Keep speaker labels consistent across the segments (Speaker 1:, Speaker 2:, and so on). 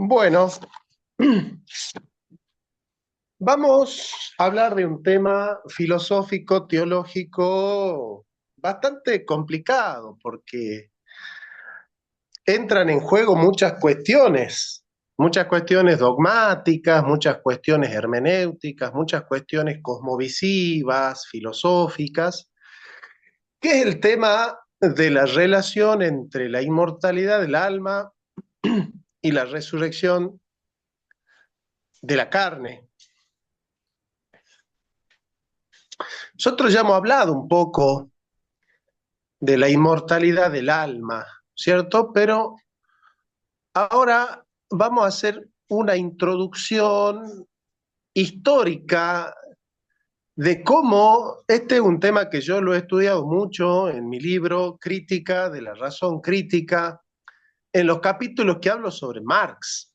Speaker 1: Bueno, vamos a hablar de un tema filosófico, teológico, bastante complicado, porque entran en juego muchas cuestiones dogmáticas, muchas cuestiones hermenéuticas, muchas cuestiones cosmovisivas, filosóficas, que es el tema de la relación entre la inmortalidad del alma y la resurrección de la carne. Nosotros ya hemos hablado un poco de la inmortalidad del alma, ¿cierto? Pero ahora vamos a hacer una introducción histórica de cómo este es un tema que yo lo he estudiado mucho en mi libro Crítica de la Razón Crítica, en los capítulos que hablo sobre Marx.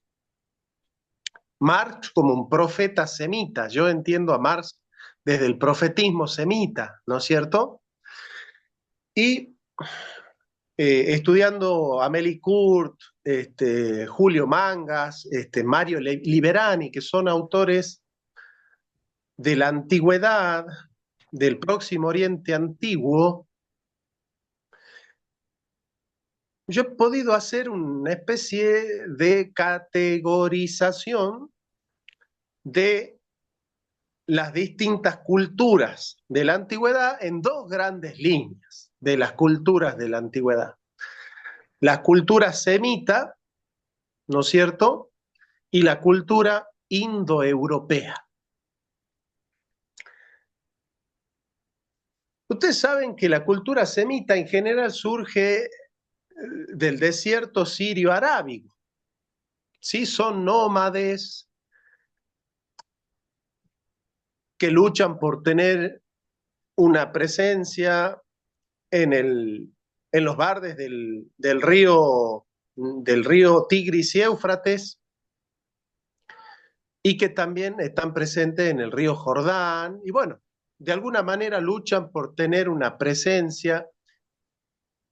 Speaker 1: Marx como un profeta semita, yo entiendo a Marx desde el profetismo semita, ¿no es cierto? Y estudiando a Meli Kurt, Julio Mangas, Mario Liberani, que son autores de la antigüedad, del Próximo Oriente antiguo, yo he podido hacer una especie de categorización de las distintas culturas de la antigüedad en dos grandes líneas de las culturas de la antigüedad. La cultura semita, ¿no es cierto? Y la cultura indoeuropea. Ustedes saben que la cultura semita en general surge del desierto sirio-arábigo. ¿Sí? Son nómades que luchan por tener una presencia en, en los bardes del río Tigris y Éufrates, y que también están presentes en el río Jordán, y bueno, de alguna manera luchan por tener una presencia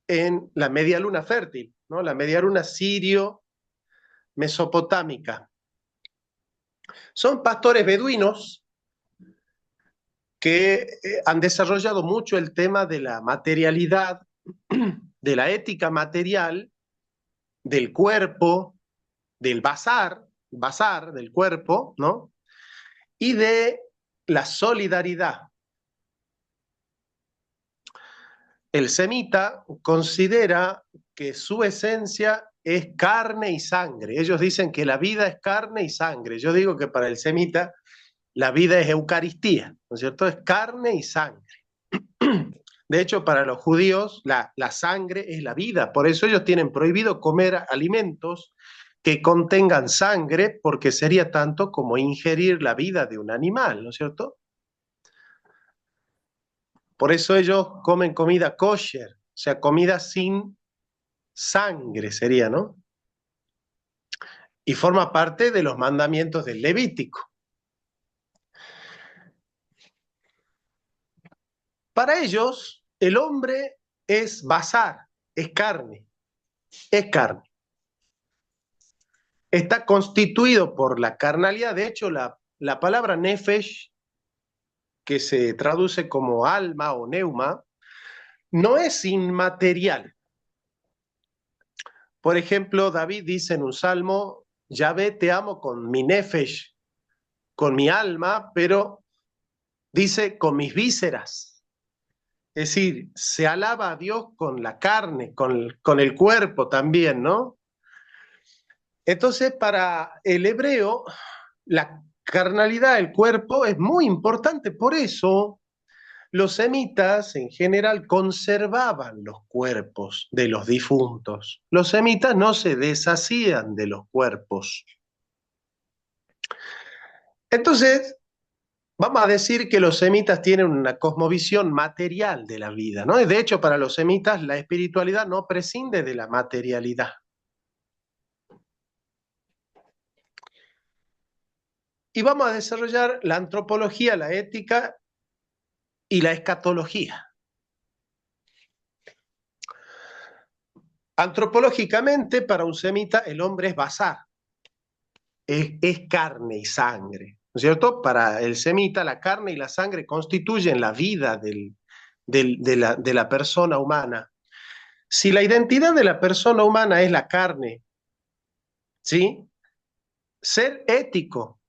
Speaker 1: en la media luna fértil, ¿no? La media luna sirio-mesopotámica. Son pastores beduinos que han desarrollado mucho el tema de la materialidad, de la ética material, del cuerpo, del bazar del cuerpo, ¿no? Y de la solidaridad. El semita considera que su esencia es carne y sangre. Ellos dicen que la vida es carne y sangre. Yo digo que para el semita la vida es Eucaristía, ¿no es cierto? Es carne y sangre. De hecho, para los judíos la sangre es la vida. Por eso ellos tienen prohibido comer alimentos que contengan sangre, porque sería tanto como ingerir la vida de un animal, ¿no es cierto? Por eso ellos comen comida kosher, o sea, comida sin sangre sería, ¿no? Y forma parte de los mandamientos del Levítico. Para ellos, el hombre es bazar, es carne, es carne. Está constituido por la carnalidad. De hecho, la palabra nefesh, que se traduce como alma o neuma, no es inmaterial. Por ejemplo, David dice en un salmo, Yahvé, te amo con mi nefesh, con mi alma, pero dice con mis vísceras. Es decir, se alaba a Dios con la carne, con el cuerpo también, ¿no? Entonces, para el hebreo, la carnalidad del cuerpo es muy importante. Por eso, los semitas en general conservaban los cuerpos de los difuntos. Los semitas no se deshacían de los cuerpos. Entonces, vamos a decir que los semitas tienen una cosmovisión material de la vida, ¿no? De hecho, para los semitas la espiritualidad no prescinde de la materialidad. Y vamos a desarrollar la antropología, la ética y la escatología. Antropológicamente, para un semita, el hombre es bazar, es carne y sangre, ¿no es cierto? Para el semita, la carne y la sangre constituyen la vida de la persona humana. Si la identidad de la persona humana es la carne, ¿sí? Ser ético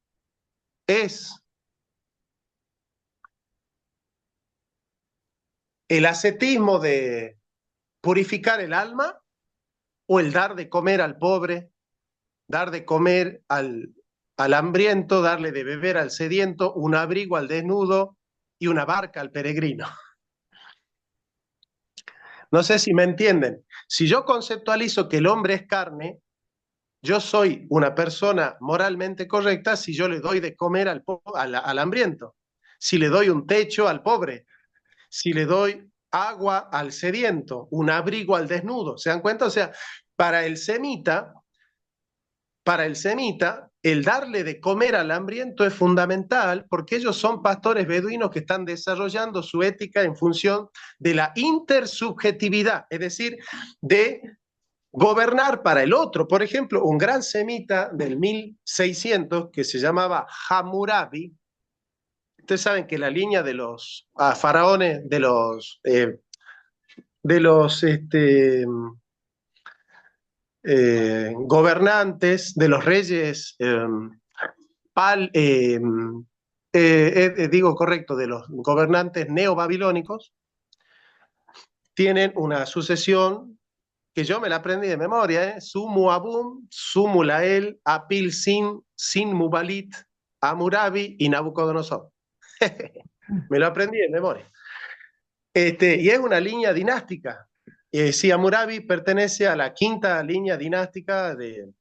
Speaker 1: es el ascetismo de purificar el alma o el dar de comer al pobre, dar de comer al hambriento, darle de beber al sediento, un abrigo al desnudo y una barca al peregrino. No sé si me entienden. Si yo conceptualizo que el hombre es carne, yo soy una persona moralmente correcta si yo le doy de comer al hambriento, si le doy un techo al pobre, si le doy agua al sediento, un abrigo al desnudo. ¿Se dan cuenta? O sea, para el semita, para el semita, el darle de comer al hambriento es fundamental porque ellos son pastores beduinos que están desarrollando su ética en función de la intersubjetividad, es decir, de gobernar para el otro. Por ejemplo, un gran semita del 1600 que se llamaba Hammurabi. Ustedes saben que la línea de los faraones, de los gobernantes, de los reyes, pal, digo correcto, de los gobernantes neobabilónicos, tienen una sucesión que yo me la aprendí de memoria, Sumu Abum, Sumu Lael, Apil Sin, Sin Mubalit, Hammurabi y Nabucodonosor. Me lo aprendí de memoria. Y es una línea dinástica. Sí, Hammurabi pertenece a la quinta línea dinástica de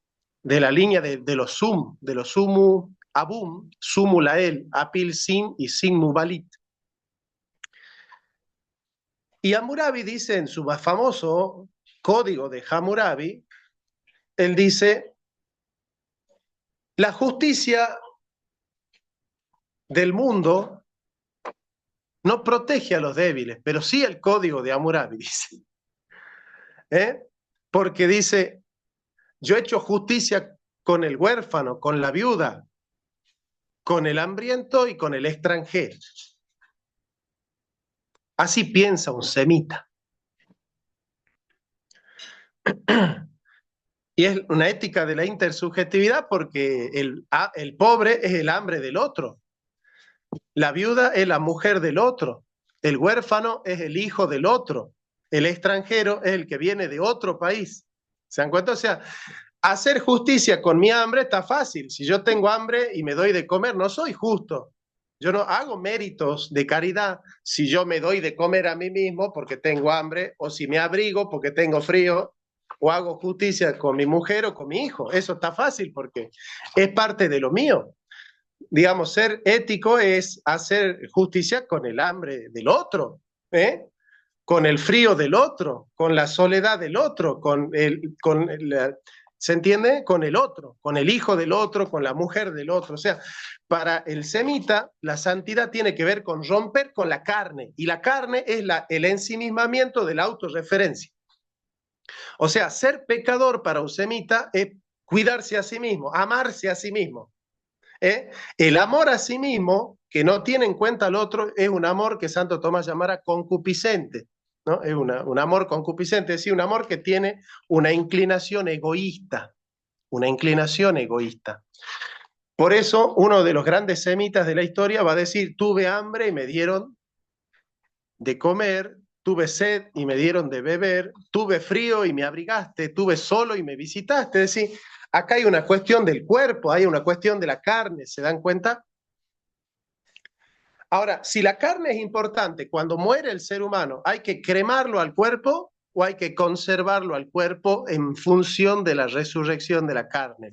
Speaker 1: la línea de los Sumu Abum, Sumu Lael, Apil Sin y Sin Mubalit. Y Hammurabi dice en su más famoso código de Hammurabi, él dice, la justicia del mundo no protege a los débiles, pero sí el código de Hammurabi, dice. Porque dice, yo he hecho justicia con el huérfano, con la viuda, con el hambriento y con el extranjero. Así piensa un semita. Y es una ética de la intersubjetividad porque el pobre es el hambre del otro, la viuda es la mujer del otro, el huérfano es el hijo del otro, el extranjero es el que viene de otro país. ¿Se dan cuenta? O sea, hacer justicia con mi hambre está fácil. Si yo tengo hambre y me doy de comer, no soy justo. Yo no hago méritos de caridad si yo me doy de comer a mí mismo porque tengo hambre, o si me abrigo porque tengo frío, o hago justicia con mi mujer o con mi hijo. Eso está fácil porque es parte de lo mío. Digamos, ser ético es hacer justicia con el hambre del otro, con el frío del otro, con la soledad del otro, ¿se entiende? Con el otro, con el hijo del otro, con la mujer del otro. O sea, para el semita, la santidad tiene que ver con romper con la carne, y la carne es el ensimismamiento de la autorreferencia. O sea, ser pecador para un semita es cuidarse a sí mismo, amarse a sí mismo. El amor a sí mismo, que no tiene en cuenta al otro, es un amor que Santo Tomás llamara concupiscente, ¿no? Es un amor concupiscente, es decir, un amor que tiene una inclinación egoísta, una inclinación egoísta. Por eso, uno de los grandes semitas de la historia va a decir, tuve hambre y me dieron de comer, tuve sed y me dieron de beber, tuve frío y me abrigaste, tuve solo y me visitaste. Es decir, acá hay una cuestión del cuerpo, hay una cuestión de la carne, ¿se dan cuenta? Ahora, si la carne es importante, cuando muere el ser humano, ¿hay que cremarlo al cuerpo o hay que conservarlo al cuerpo en función de la resurrección de la carne?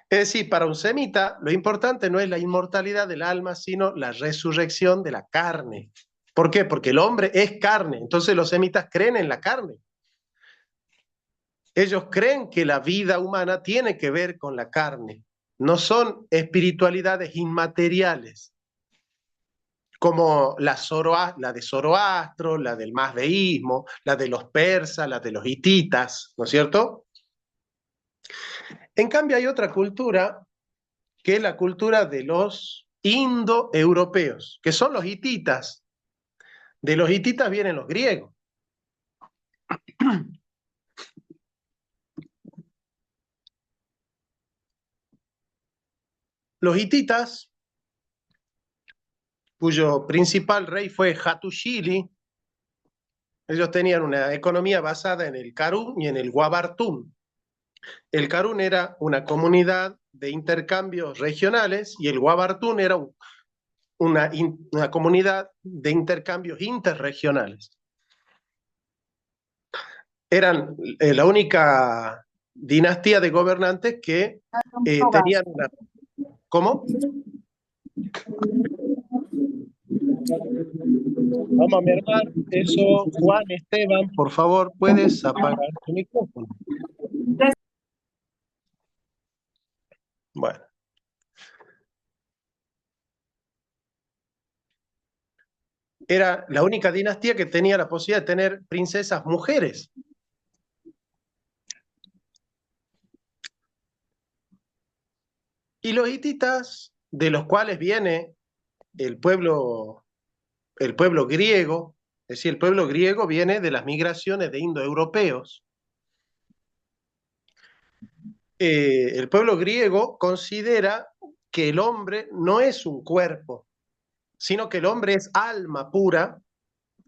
Speaker 1: Es decir, para un semita, lo importante no es la inmortalidad del alma, sino la resurrección de la carne. ¿Por qué? Porque el hombre es carne, entonces los semitas creen en la carne. Ellos creen que la vida humana tiene que ver con la carne, no son espiritualidades inmateriales, como la de Zoroastro, la del mazdeísmo, la de los persas, la de los hititas, ¿no es cierto? En cambio, hay otra cultura que es la cultura de los indoeuropeos, que son los hititas. De los hititas vienen los griegos. Los hititas, cuyo principal rey fue Hattushili, ellos tenían una economía basada en el Karun y en el Wabartún. El Karun era una comunidad de intercambios regionales y el Wabartún era una comunidad de intercambios interregionales. Eran la única dinastía de gobernantes que tenían una... ¿Cómo? Vamos a mermar eso. Juan Esteban, por favor, ¿puedes apagar tu micrófono? Bueno. Era la única dinastía que tenía la posibilidad de tener princesas mujeres. Y los hititas, de los cuales viene el pueblo griego, es decir, el pueblo griego viene de las migraciones de indoeuropeos. El pueblo griego considera que el hombre no es un cuerpo, sino que el hombre es alma pura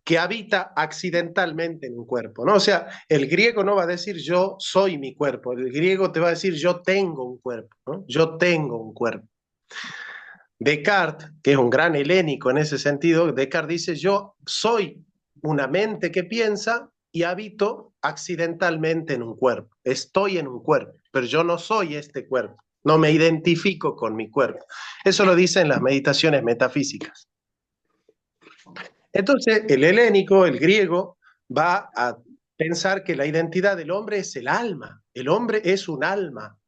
Speaker 1: que habita accidentalmente en un cuerpo, ¿no? O sea, el griego no va a decir yo soy mi cuerpo, el griego te va a decir yo tengo un cuerpo, ¿no? Yo tengo un cuerpo. Descartes, que es un gran helénico en ese sentido, Descartes dice yo soy una mente que piensa y habito accidentalmente en un cuerpo, estoy en un cuerpo, pero yo no soy este cuerpo, no me identifico con mi cuerpo. Eso lo dicen las meditaciones metafísicas. Entonces, el helénico, el griego, va a pensar que la identidad del hombre es el alma. El hombre es un alma,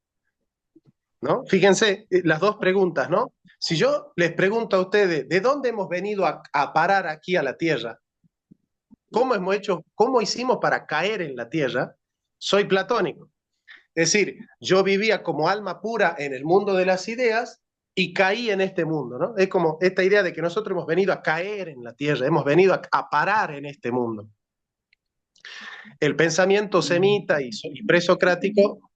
Speaker 1: ¿no? Fíjense las dos preguntas, ¿no? Si yo les pregunto a ustedes, ¿de dónde hemos venido a parar aquí a la Tierra? ¿Cómo hicimos para caer en la Tierra? Soy platónico. Es decir, yo vivía como alma pura en el mundo de las ideas y caí en este mundo, ¿no? Es como esta idea de que nosotros hemos venido a caer en la tierra, hemos venido a parar en este mundo. El pensamiento semita y presocrático,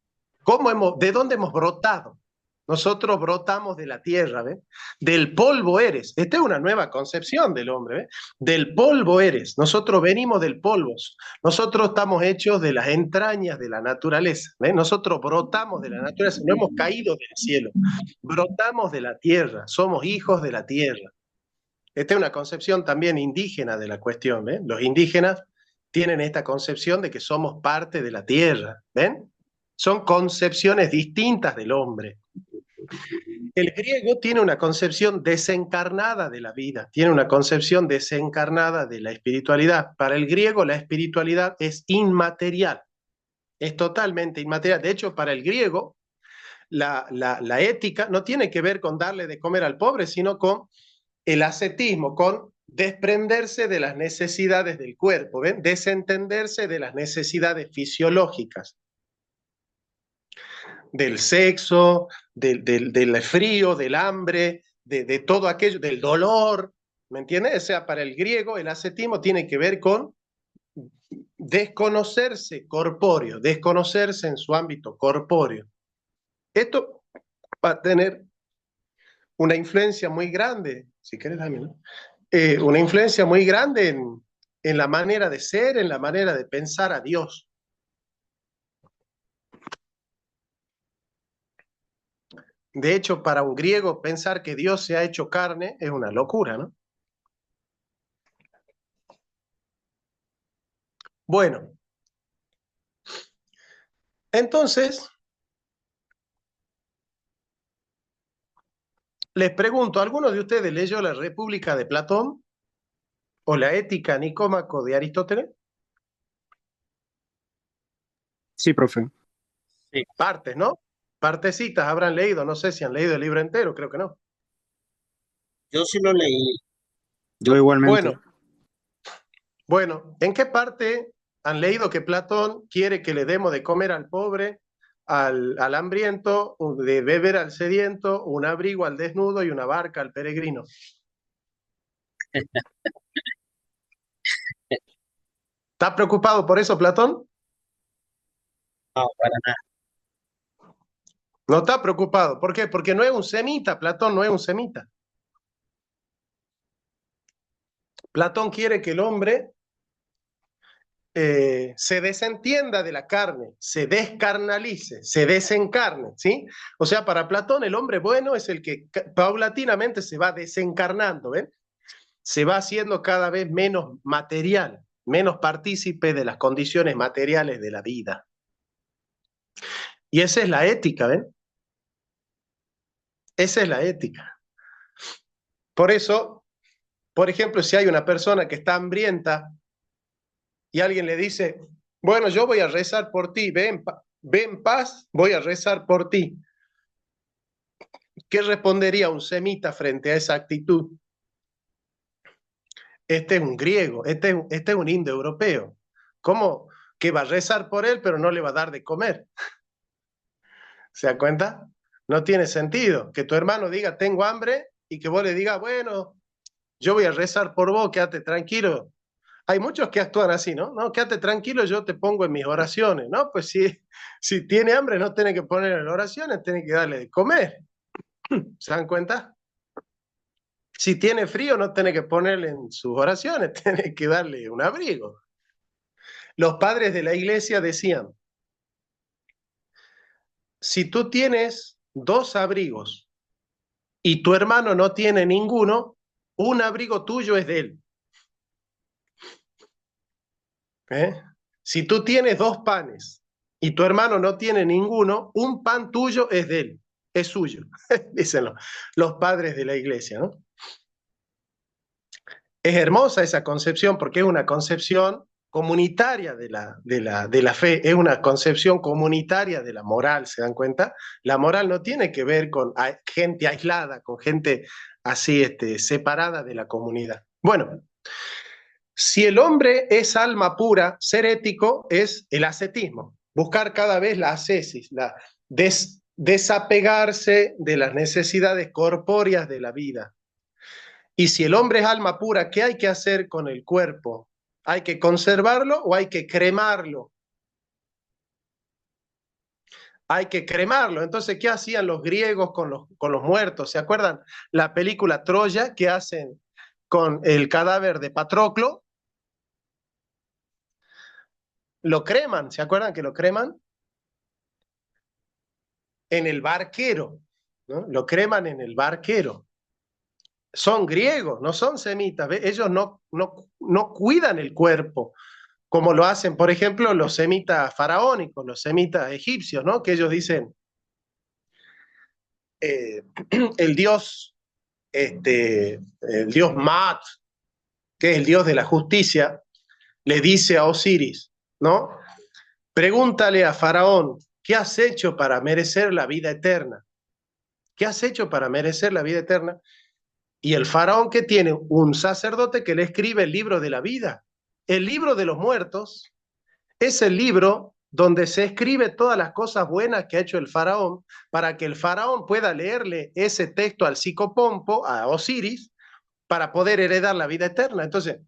Speaker 1: ¿de dónde hemos brotado? Nosotros brotamos de la tierra, ¿ves? Del polvo eres. Esta es una nueva concepción del hombre, ¿ves? Del polvo eres. Nosotros venimos del polvo. Nosotros estamos hechos de las entrañas de la naturaleza, ¿ves? Nosotros brotamos de la naturaleza, no hemos caído del cielo. Brotamos de la tierra, somos hijos de la tierra. Esta es una concepción también indígena de la cuestión, ¿ven? Los indígenas tienen esta concepción de que somos parte de la tierra, ¿ven? Son concepciones distintas del hombre. El griego tiene una concepción desencarnada de la vida, tiene una concepción desencarnada de la espiritualidad. Para el griego la espiritualidad es inmaterial, es totalmente inmaterial. De hecho, para el griego la ética no tiene que ver con darle de comer al pobre, sino con el ascetismo, con desprenderse de las necesidades del cuerpo, ¿ven? Desentenderse de las necesidades fisiológicas, del sexo, del frío, del hambre, de todo aquello, del dolor, ¿me entiendes? O sea, para el griego el ascetismo tiene que ver con desconocerse corpóreo, desconocerse en su ámbito corpóreo. Esto va a tener una influencia muy grande, si querés también, ¿no? Una influencia muy grande en la manera de ser, en la manera de pensar a Dios. De hecho, para un griego pensar que Dios se ha hecho carne es una locura, ¿no? Bueno, entonces, les pregunto, ¿alguno de ustedes leyó La República de Platón o La Ética Nicómaco de Aristóteles?
Speaker 2: Sí, profe.
Speaker 1: Sí. Partes, ¿no? Partecitas habrán leído, no sé si han leído el libro entero, creo que no.
Speaker 3: Yo sí lo leí.
Speaker 2: Yo igualmente.
Speaker 1: Bueno, ¿en qué parte han leído que Platón quiere que le demos de comer al pobre al hambriento, de beber al sediento, un abrigo al desnudo y una barca al peregrino. ¿Estás preocupado por eso, Platón?
Speaker 3: No, para nada.
Speaker 1: No está preocupado. ¿Por qué? Porque no es un semita, Platón no es un semita. Platón quiere que el hombre se desentienda de la carne, se descarnalice, se desencarne, ¿sí? O sea, para Platón el hombre bueno es el que paulatinamente se va desencarnando, ¿ven? Se va haciendo cada vez menos material, menos partícipe de las condiciones materiales de la vida. Y esa es la ética, ¿ven? Esa es la ética. Por eso, por ejemplo, si hay una persona que está hambrienta y alguien le dice, bueno, yo voy a rezar por ti, ve en paz, voy a rezar por ti. ¿Qué respondería un semita frente a esa actitud? Este es un griego, este es un indoeuropeo. ¿Cómo que va a rezar por él, pero no le va a dar de comer? ¿Se da cuenta? No tiene sentido que tu hermano diga, tengo hambre, y que vos le digas, bueno, yo voy a rezar por vos, quédate tranquilo. Hay muchos que actúan así, ¿no? No, quédate tranquilo, yo te pongo en mis oraciones, ¿no? Pues si tiene hambre, no tiene que poner en oraciones, tiene que darle de comer. ¿Se dan cuenta? Si tiene frío, no tiene que ponerle en sus oraciones, tiene que darle un abrigo. Los padres de la iglesia decían, si tú tienes 2 abrigos y tu hermano no tiene ninguno, un abrigo tuyo es de él. ¿Eh? Si tú tienes 2 panes y tu hermano no tiene ninguno, un pan tuyo es de él, es suyo, dicen los padres de la iglesia, ¿no? Es hermosa esa concepción porque es una concepción comunitaria de la fe, es una concepción comunitaria de la moral, ¿se dan cuenta? La moral no tiene que ver con gente aislada, con gente así separada de la comunidad. Bueno, si el hombre es alma pura, ser ético es el ascetismo, buscar cada vez la ascesis, desapegarse de las necesidades corpóreas de la vida. Y si el hombre es alma pura, ¿qué hay que hacer con el cuerpo? ¿Hay que conservarlo o hay que cremarlo? Hay que cremarlo. Entonces, ¿qué hacían los griegos con los muertos? ¿Se acuerdan la película Troya que hacen con el cadáver de Patroclo? Lo creman, ¿se acuerdan que lo creman? En el barquero, ¿no? Lo creman en el barquero. Son griegos, no son semitas, ¿ve? Ellos no cuidan el cuerpo, como lo hacen, por ejemplo, los semitas faraónicos, los semitas egipcios, ¿no? Que ellos dicen, el dios, el dios Maat, que es el dios de la justicia, le dice a Osiris, ¿no? Pregúntale a Faraón, ¿qué has hecho para merecer la vida eterna? ¿Qué has hecho para merecer la vida eterna? Y el faraón que tiene un sacerdote que le escribe el libro de la vida. El libro de los muertos es el libro donde se escribe todas las cosas buenas que ha hecho el faraón para que el faraón pueda leerle ese texto al psicopompo, a Osiris, para poder heredar la vida eterna. Entonces,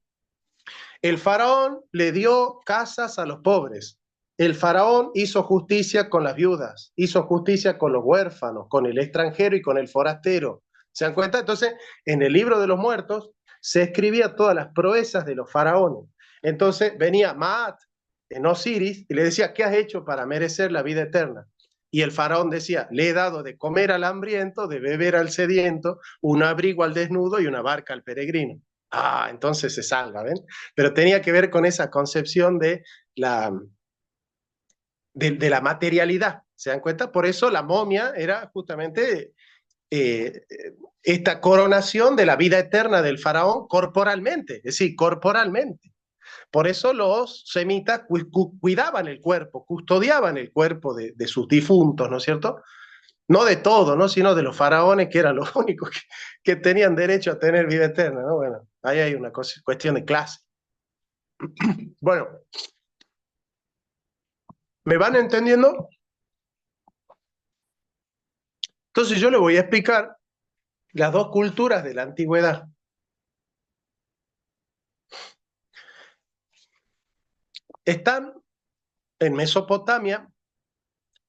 Speaker 1: el faraón le dio casas a los pobres. El faraón hizo justicia con las viudas, hizo justicia con los huérfanos, con el extranjero y con el forastero. ¿Se dan cuenta? Entonces, en el libro de los muertos se escribía todas las proezas de los faraones. Entonces venía Maat en Osiris y le decía, ¿qué has hecho para merecer la vida eterna? Y el faraón decía, le he dado de comer al hambriento, de beber al sediento, un abrigo al desnudo y una barca al peregrino. Ah, entonces se salva, ¿ven? Pero tenía que ver con esa concepción de la materialidad, ¿se dan cuenta? Por eso la momia era justamente eh, esta coronación de la vida eterna del faraón corporalmente, es decir, corporalmente. Por eso los semitas cuidaban el cuerpo, custodiaban el cuerpo de sus difuntos, ¿no es cierto? No de todo, ¿no? Sino de los faraones, que eran los únicos que tenían derecho a tener vida eterna, ¿no? Bueno, ahí hay una cuestión de clase. Bueno, ¿me van entendiendo? Entonces yo le voy a explicar las dos culturas de la antigüedad. Están en Mesopotamia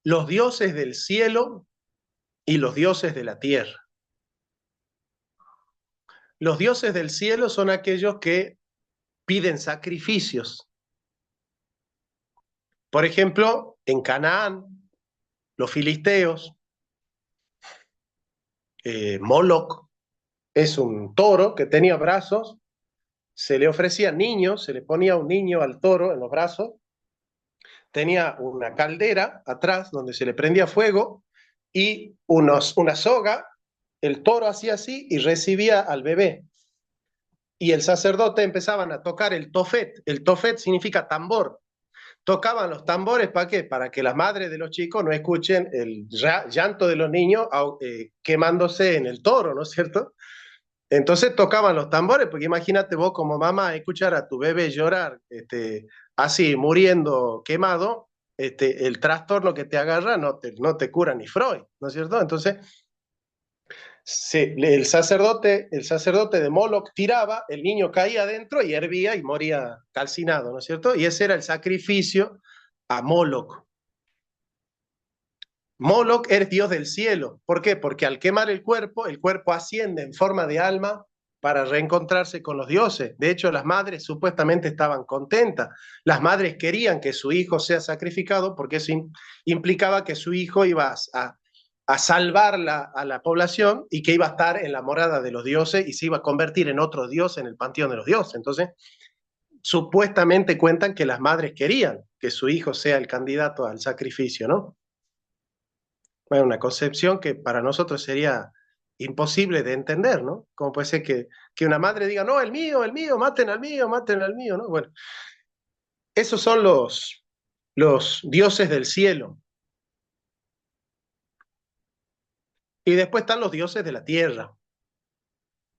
Speaker 1: los dioses del cielo y los dioses de la tierra. Los dioses del cielo son aquellos que piden sacrificios. Por ejemplo, en Canaán, los filisteos, Moloc es un toro que tenía brazos, se le ofrecían niños, se le ponía un niño al toro en los brazos, tenía una caldera atrás donde se le prendía fuego y una soga, el toro hacía así y recibía al bebé. Y el sacerdote empezaban a tocar el tofet significa tambor. Tocaban los tambores, ¿para qué? Para que las madres de los chicos no escuchen el llanto de los niños quemándose en el toro, ¿no es cierto? Entonces tocaban los tambores, porque imagínate vos como mamá escuchar a tu bebé llorar así, muriendo quemado, el trastorno que te agarra no te cura ni Freud, ¿no es cierto? Entonces, el sacerdote de Moloch tiraba, el niño caía adentro y hervía y moría calcinado, ¿no es cierto? Y ese era el sacrificio a Moloch. Moloch es dios del cielo. ¿Por qué? Porque al quemar el cuerpo asciende en forma de alma para reencontrarse con los dioses. De hecho, las madres supuestamente estaban contentas. Las madres querían que su hijo sea sacrificado porque eso implicaba que su hijo iba a salvar a la población y que iba a estar en la morada de los dioses y se iba a convertir en otro dios en el panteón de los dioses. Entonces, supuestamente cuentan que las madres querían que su hijo sea el candidato al sacrificio, ¿no? Bueno, una concepción que para nosotros sería imposible de entender, ¿no? ¿Cómo puede ser que una madre diga, no, el mío, maten al mío, ¿no? Bueno, esos son los dioses del cielo. Y después están los dioses de la tierra,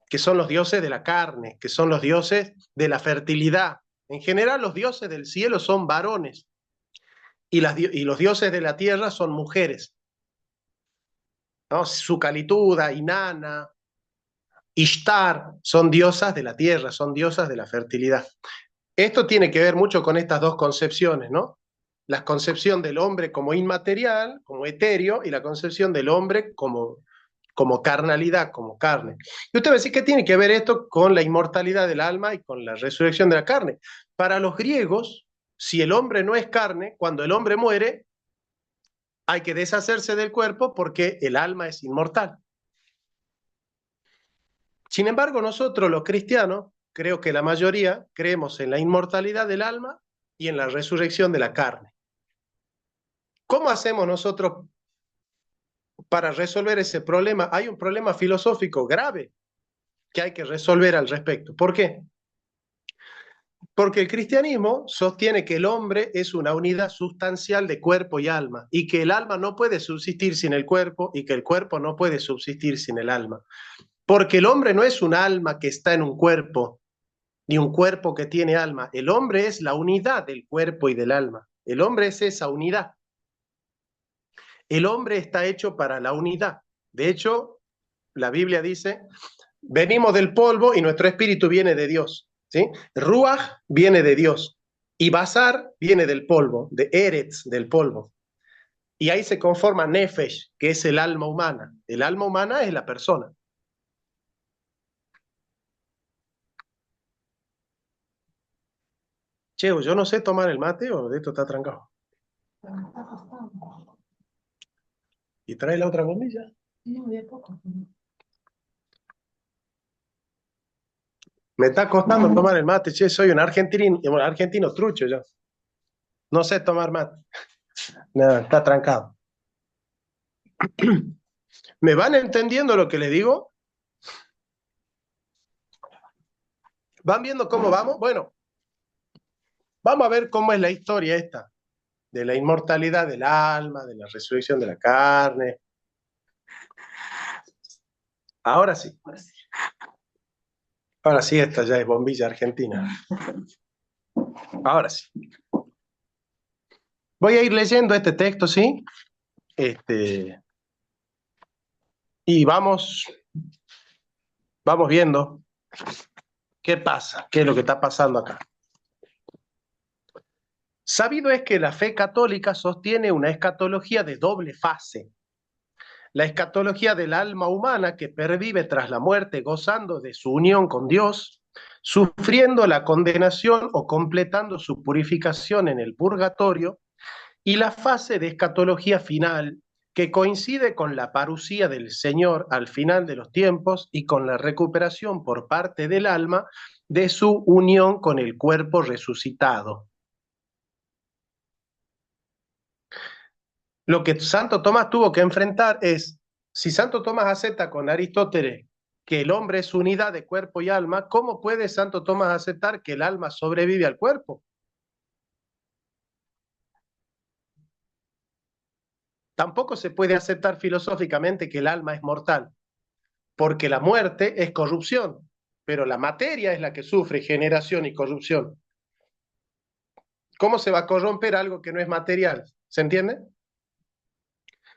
Speaker 1: que son los dioses de la carne, que son los dioses de la fertilidad. En general, los dioses del cielo son varones y los dioses de la tierra son mujeres, ¿no? Sucalituda, Inanna, Ishtar, son diosas de la tierra, son diosas de la fertilidad. Esto tiene que ver mucho con estas dos concepciones, ¿no? La concepción del hombre como inmaterial, como etéreo, y la concepción del hombre como carnalidad, como carne. Y usted va a decir, ¿qué tiene que ver esto con la inmortalidad del alma y con la resurrección de la carne? Para los griegos, si el hombre no es carne, cuando el hombre muere, hay que deshacerse del cuerpo porque el alma es inmortal. Sin embargo, nosotros los cristianos, creo que la mayoría, creemos en la inmortalidad del alma y en la resurrección de la carne. ¿Cómo hacemos nosotros para resolver ese problema? Hay un problema filosófico grave que hay que resolver al respecto. ¿Por qué? Porque el cristianismo sostiene que el hombre es una unidad sustancial de cuerpo y alma, y que el alma no puede subsistir sin el cuerpo, y que el cuerpo no puede subsistir sin el alma. Porque el hombre no es un alma que está en un cuerpo, ni un cuerpo que tiene alma. El hombre es la unidad del cuerpo y del alma. El hombre es esa unidad. El hombre está hecho para la unidad. De hecho, la Biblia dice, venimos del polvo y nuestro espíritu viene de Dios. ¿Sí? Ruach viene de Dios y Basar viene del polvo, de Eretz, del polvo. Y ahí se conforma Nefesh, que es el alma humana. El alma humana es la persona. Cheo, yo no sé tomar el mate o de esto está trancado. ¿Y trae la otra bombilla?
Speaker 4: No, de poco.
Speaker 1: Me está costando tomar el mate, che, soy un argentino trucho yo. No sé tomar mate. No, está trancado. ¿Me van entendiendo lo que les digo? ¿Van viendo cómo vamos? Bueno, vamos a ver cómo es la historia esta, de la inmortalidad del alma, de la resurrección de la carne. Ahora sí. Ahora sí, esta ya es bombilla argentina. Ahora sí. Voy a ir leyendo este texto, ¿sí? Y vamos viendo qué pasa, qué es lo que está pasando acá. Sabido es que la fe católica sostiene una escatología de doble fase. La escatología del alma humana que pervive tras la muerte gozando de su unión con Dios, sufriendo la condenación o completando su purificación en el purgatorio, y la fase de escatología final que coincide con la parusía del Señor al final de los tiempos y con la recuperación por parte del alma de su unión con el cuerpo resucitado. Lo que Santo Tomás tuvo que enfrentar es, si Santo Tomás acepta con Aristóteles que el hombre es unidad de cuerpo y alma, ¿cómo puede Santo Tomás aceptar que el alma sobrevive al cuerpo? Tampoco se puede aceptar filosóficamente que el alma es mortal, porque la muerte es corrupción, pero la materia es la que sufre generación y corrupción. ¿Cómo se va a corromper algo que no es material? ¿Se entiende?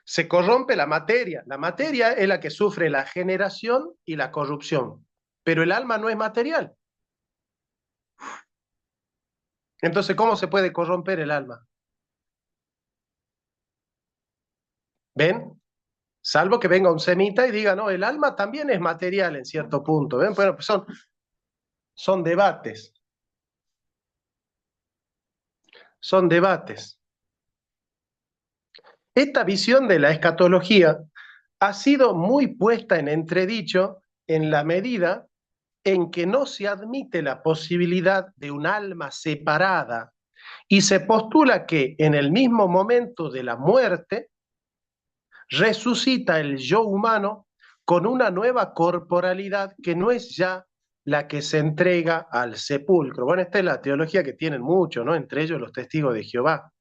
Speaker 1: Se corrompe la materia. La materia es la que sufre la generación y la corrupción, pero el alma no es material. Entonces, ¿cómo se puede corromper el alma? ¿Ven? Salvo que venga un semita y diga, no, el alma también es material en cierto punto. ¿Ven? Bueno, pues son debates. Son debates. Esta visión de la escatología ha sido muy puesta en entredicho en la medida en que no se admite la posibilidad de un alma separada y se postula que en el mismo momento de la muerte resucita el yo humano con una nueva corporalidad que no es ya la que se entrega al sepulcro. Bueno, esta es la teología que tienen muchos, ¿no? Entre ellos los testigos de Jehová,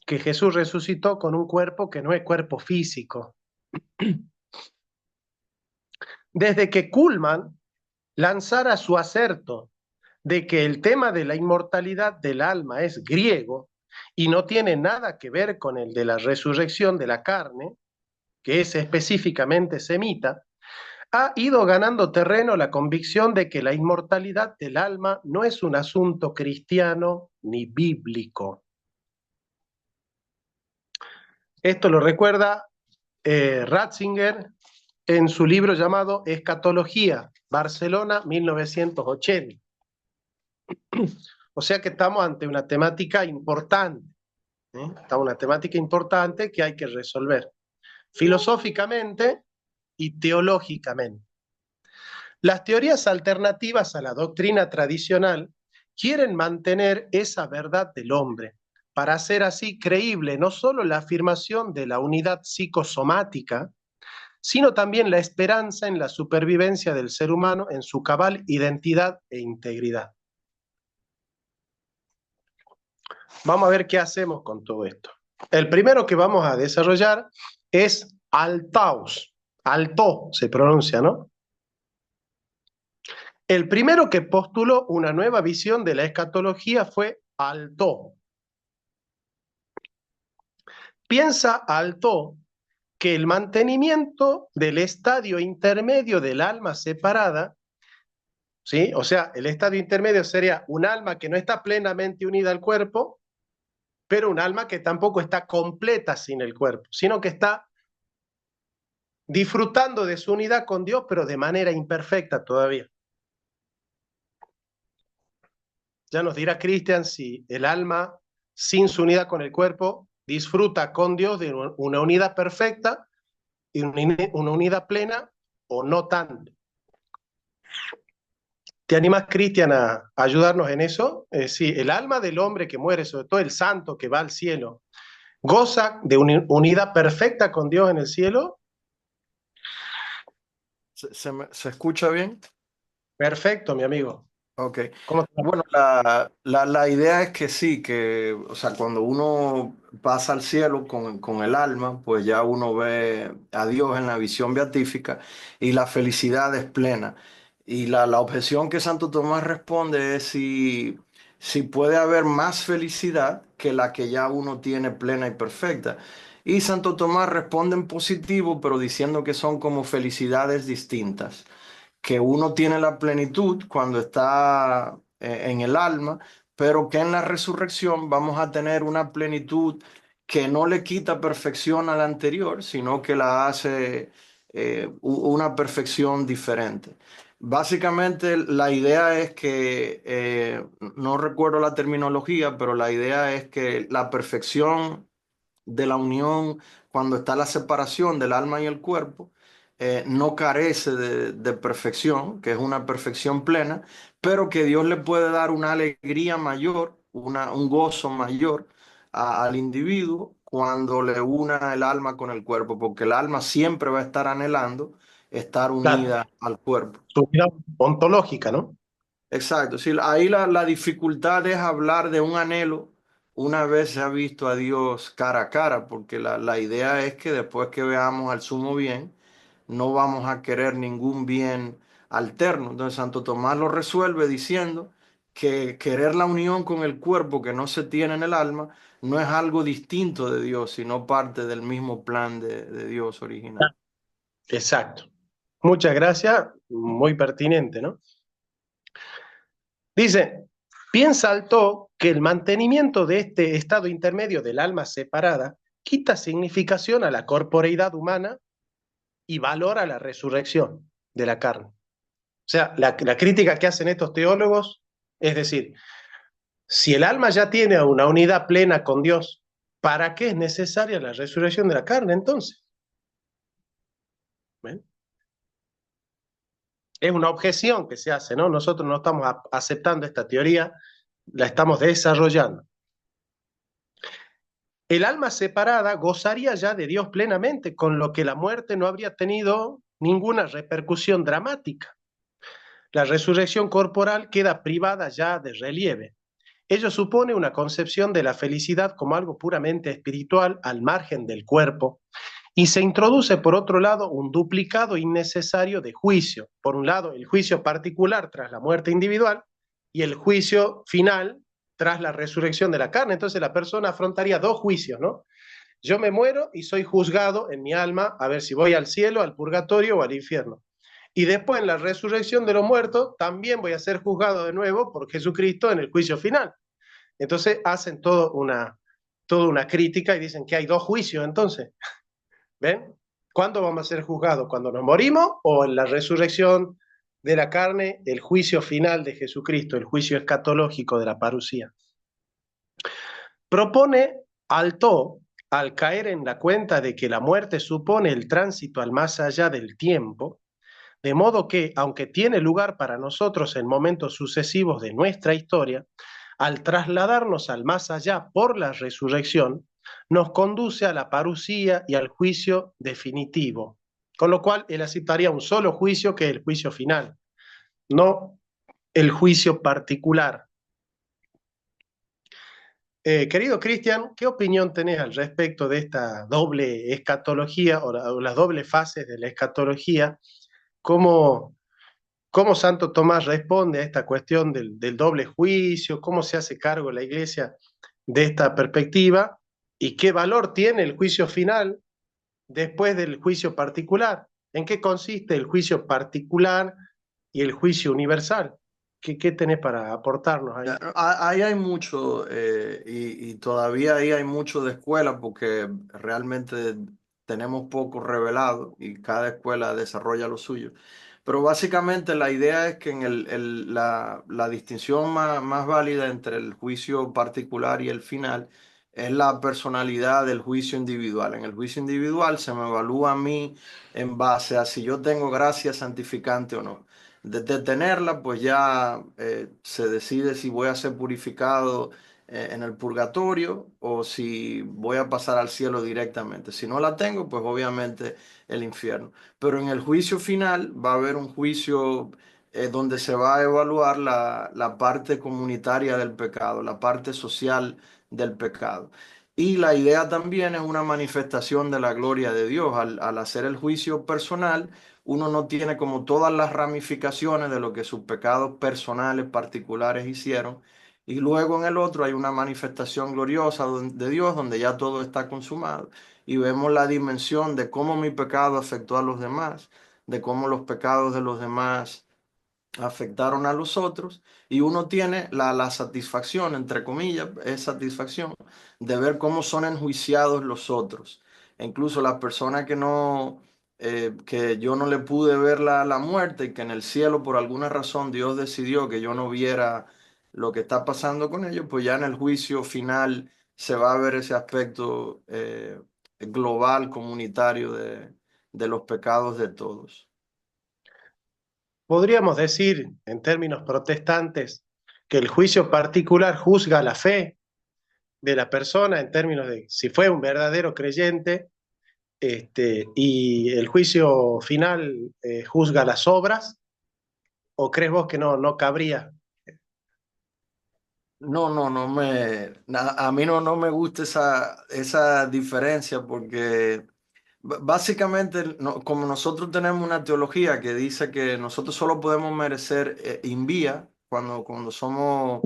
Speaker 1: que Jesús resucitó con un cuerpo que no es cuerpo físico. Desde que Kuhlman lanzara su aserto de que el tema de la inmortalidad del alma es griego y no tiene nada que ver con el de la resurrección de la carne, que es específicamente semita, ha ido ganando terreno la convicción de que la inmortalidad del alma no es un asunto cristiano ni bíblico. Esto lo recuerda Ratzinger en su libro llamado Escatología, Barcelona, 1980. O sea que estamos ante una temática importante, Está una temática importante que hay que resolver filosóficamente y teológicamente. Las teorías alternativas a la doctrina tradicional quieren mantener esa verdad del hombre para hacer así creíble no solo la afirmación de la unidad psicosomática, sino también la esperanza en la supervivencia del ser humano en su cabal identidad e integridad. Vamos a ver qué hacemos con todo esto. El primero que vamos a desarrollar es Altaus. Alto se pronuncia, ¿no? El primero que postuló una nueva visión de la escatología fue Alto. Piensa Alto que el mantenimiento del estadio intermedio del alma separada, ¿sí? O sea, el estadio intermedio sería un alma que no está plenamente unida al cuerpo, pero un alma que tampoco está completa sin el cuerpo, sino que está disfrutando de su unidad con Dios, pero de manera imperfecta todavía. Ya nos dirá Cristian si el alma, sin su unidad con el cuerpo, disfruta con Dios de una unidad perfecta y una unidad plena o no tanto. ¿Te animas, Cristian, a ayudarnos en eso? Sí, el alma del hombre que muere, sobre todo el santo que va al cielo, ¿goza de una unidad perfecta con Dios en el cielo?
Speaker 4: ¿Se escucha bien?
Speaker 1: Perfecto, mi amigo.
Speaker 4: Ok.
Speaker 1: ¿Cómo te
Speaker 4: Bueno, la idea es que sí, que, o sea, cuando uno pasa al cielo con el alma, pues ya uno ve a Dios en la visión beatífica y la felicidad es plena. Y la objeción que Santo Tomás responde es si puede haber más felicidad que la que ya uno tiene plena y perfecta. Y Santo Tomás responde en positivo, pero diciendo que son como felicidades distintas, que uno tiene la plenitud cuando está en el alma, pero que en la resurrección vamos a tener una plenitud que no le quita perfección a la anterior, sino que la hace una perfección diferente. Básicamente la idea es que, no recuerdo la terminología, pero la idea es que la perfección de la unión, cuando está la separación del alma y el cuerpo, no carece de perfección, que es una perfección plena, pero que Dios le puede dar una alegría mayor, un gozo mayor al individuo cuando le una el alma con el cuerpo, porque el alma siempre va a estar anhelando estar
Speaker 1: Claro,
Speaker 4: unida al cuerpo.
Speaker 1: su vida ontológica, ¿no?
Speaker 4: Exacto, sí, ahí la dificultad es hablar de un anhelo una vez se ha visto a Dios cara a cara, porque la idea es que después que veamos al sumo bien, no vamos a querer ningún bien alterno. Entonces Santo Tomás lo resuelve diciendo que querer la unión con el cuerpo que no se tiene en el alma no es algo distinto de Dios, sino parte del mismo plan de Dios original.
Speaker 1: Exacto. Muchas gracias, muy pertinente, ¿no? Dice, piensa Alto que el mantenimiento de este estado intermedio del alma separada quita significación a la corporeidad humana y valora la resurrección de la carne. O sea, la crítica que hacen estos teólogos es decir, si el alma ya tiene una unidad plena con Dios, ¿para qué es necesaria la resurrección de la carne entonces? ¿Ven? Es una objeción que se hace, ¿no? Nosotros no estamos aceptando esta teoría, la estamos desarrollando. El alma separada gozaría ya de Dios plenamente, con lo que la muerte no habría tenido ninguna repercusión dramática. La resurrección corporal queda privada ya de relieve. Ello supone una concepción de la felicidad como algo puramente espiritual al margen del cuerpo, y se introduce, por otro lado, un duplicado innecesario de juicio. Por un lado, el juicio particular tras la muerte individual y el juicio final tras la resurrección de la carne. Entonces la persona afrontaría dos juicios, ¿no? Yo me muero y soy juzgado en mi alma a ver si voy al cielo, al purgatorio o al infierno. Y después en la resurrección de los muertos también voy a ser juzgado de nuevo por Jesucristo en el juicio final. Entonces hacen toda una crítica y dicen que hay dos juicios entonces. ¿Ven? ¿Cuándo vamos a ser juzgados? ¿Cuando nos morimos o en la resurrección de la carne, el juicio final de Jesucristo, el juicio escatológico de la parusía? Propone Alto, al caer en la cuenta de que la muerte supone el tránsito al más allá del tiempo, de modo que, aunque tiene lugar para nosotros en momentos sucesivos de nuestra historia, al trasladarnos al más allá por la resurrección, nos conduce a la parusía y al juicio definitivo. Con lo cual, él aceptaría un solo juicio que es el juicio final, no el juicio particular. Querido Cristian, ¿qué opinión tenés al respecto de esta doble escatología o las dobles fases de la escatología? ¿Cómo, ¿Cómo Santo Tomás responde a esta cuestión del doble juicio? ¿Cómo se hace cargo la Iglesia de esta perspectiva? ¿Y qué valor tiene el juicio final después del juicio particular? ¿En qué consiste el juicio particular y el juicio universal? ¿Qué tenés para aportarnos ahí?
Speaker 4: Ahí hay mucho, y todavía ahí hay mucho de escuela porque realmente tenemos poco revelado y cada escuela desarrolla lo suyo. Pero básicamente la idea es que en la distinción más válida entre el juicio particular y el final es la personalidad del juicio individual. En el juicio individual se me evalúa a mí en base a si yo tengo gracia santificante o no. De tenerla, pues ya se decide si voy a ser purificado en el purgatorio o si voy a pasar al cielo directamente. Si no la tengo, pues obviamente el infierno. Pero en el juicio final va a haber un juicio donde se va a evaluar la parte comunitaria del pecado, la parte social del pecado. Y la idea también es una manifestación de la gloria de Dios. Al hacer el juicio personal, uno no tiene como todas las ramificaciones de lo que sus pecados personales particulares hicieron. Y luego en el otro hay una manifestación gloriosa de Dios donde ya todo está consumado. y vemos la dimensión de cómo mi pecado afectó a los demás, de cómo los pecados de los demás afectaron a los otros, y uno tiene la satisfacción, entre comillas, es satisfacción de ver cómo son enjuiciados los otros. E incluso las personas que no, que yo no le pude ver la muerte y que en el cielo por alguna razón Dios decidió que yo no viera lo que está pasando con ellos, pues ya en el juicio final se va a ver ese aspecto global, comunitario de los pecados de todos.
Speaker 1: Podríamos decir, en términos protestantes, que el juicio particular juzga la fe de la persona en términos de si fue un verdadero creyente, y el juicio final juzga las obras, ¿o crees vos que no cabría?
Speaker 4: A mí no me gusta esa diferencia porque básicamente como nosotros tenemos una teología que dice que nosotros solo podemos merecer in vía cuando somos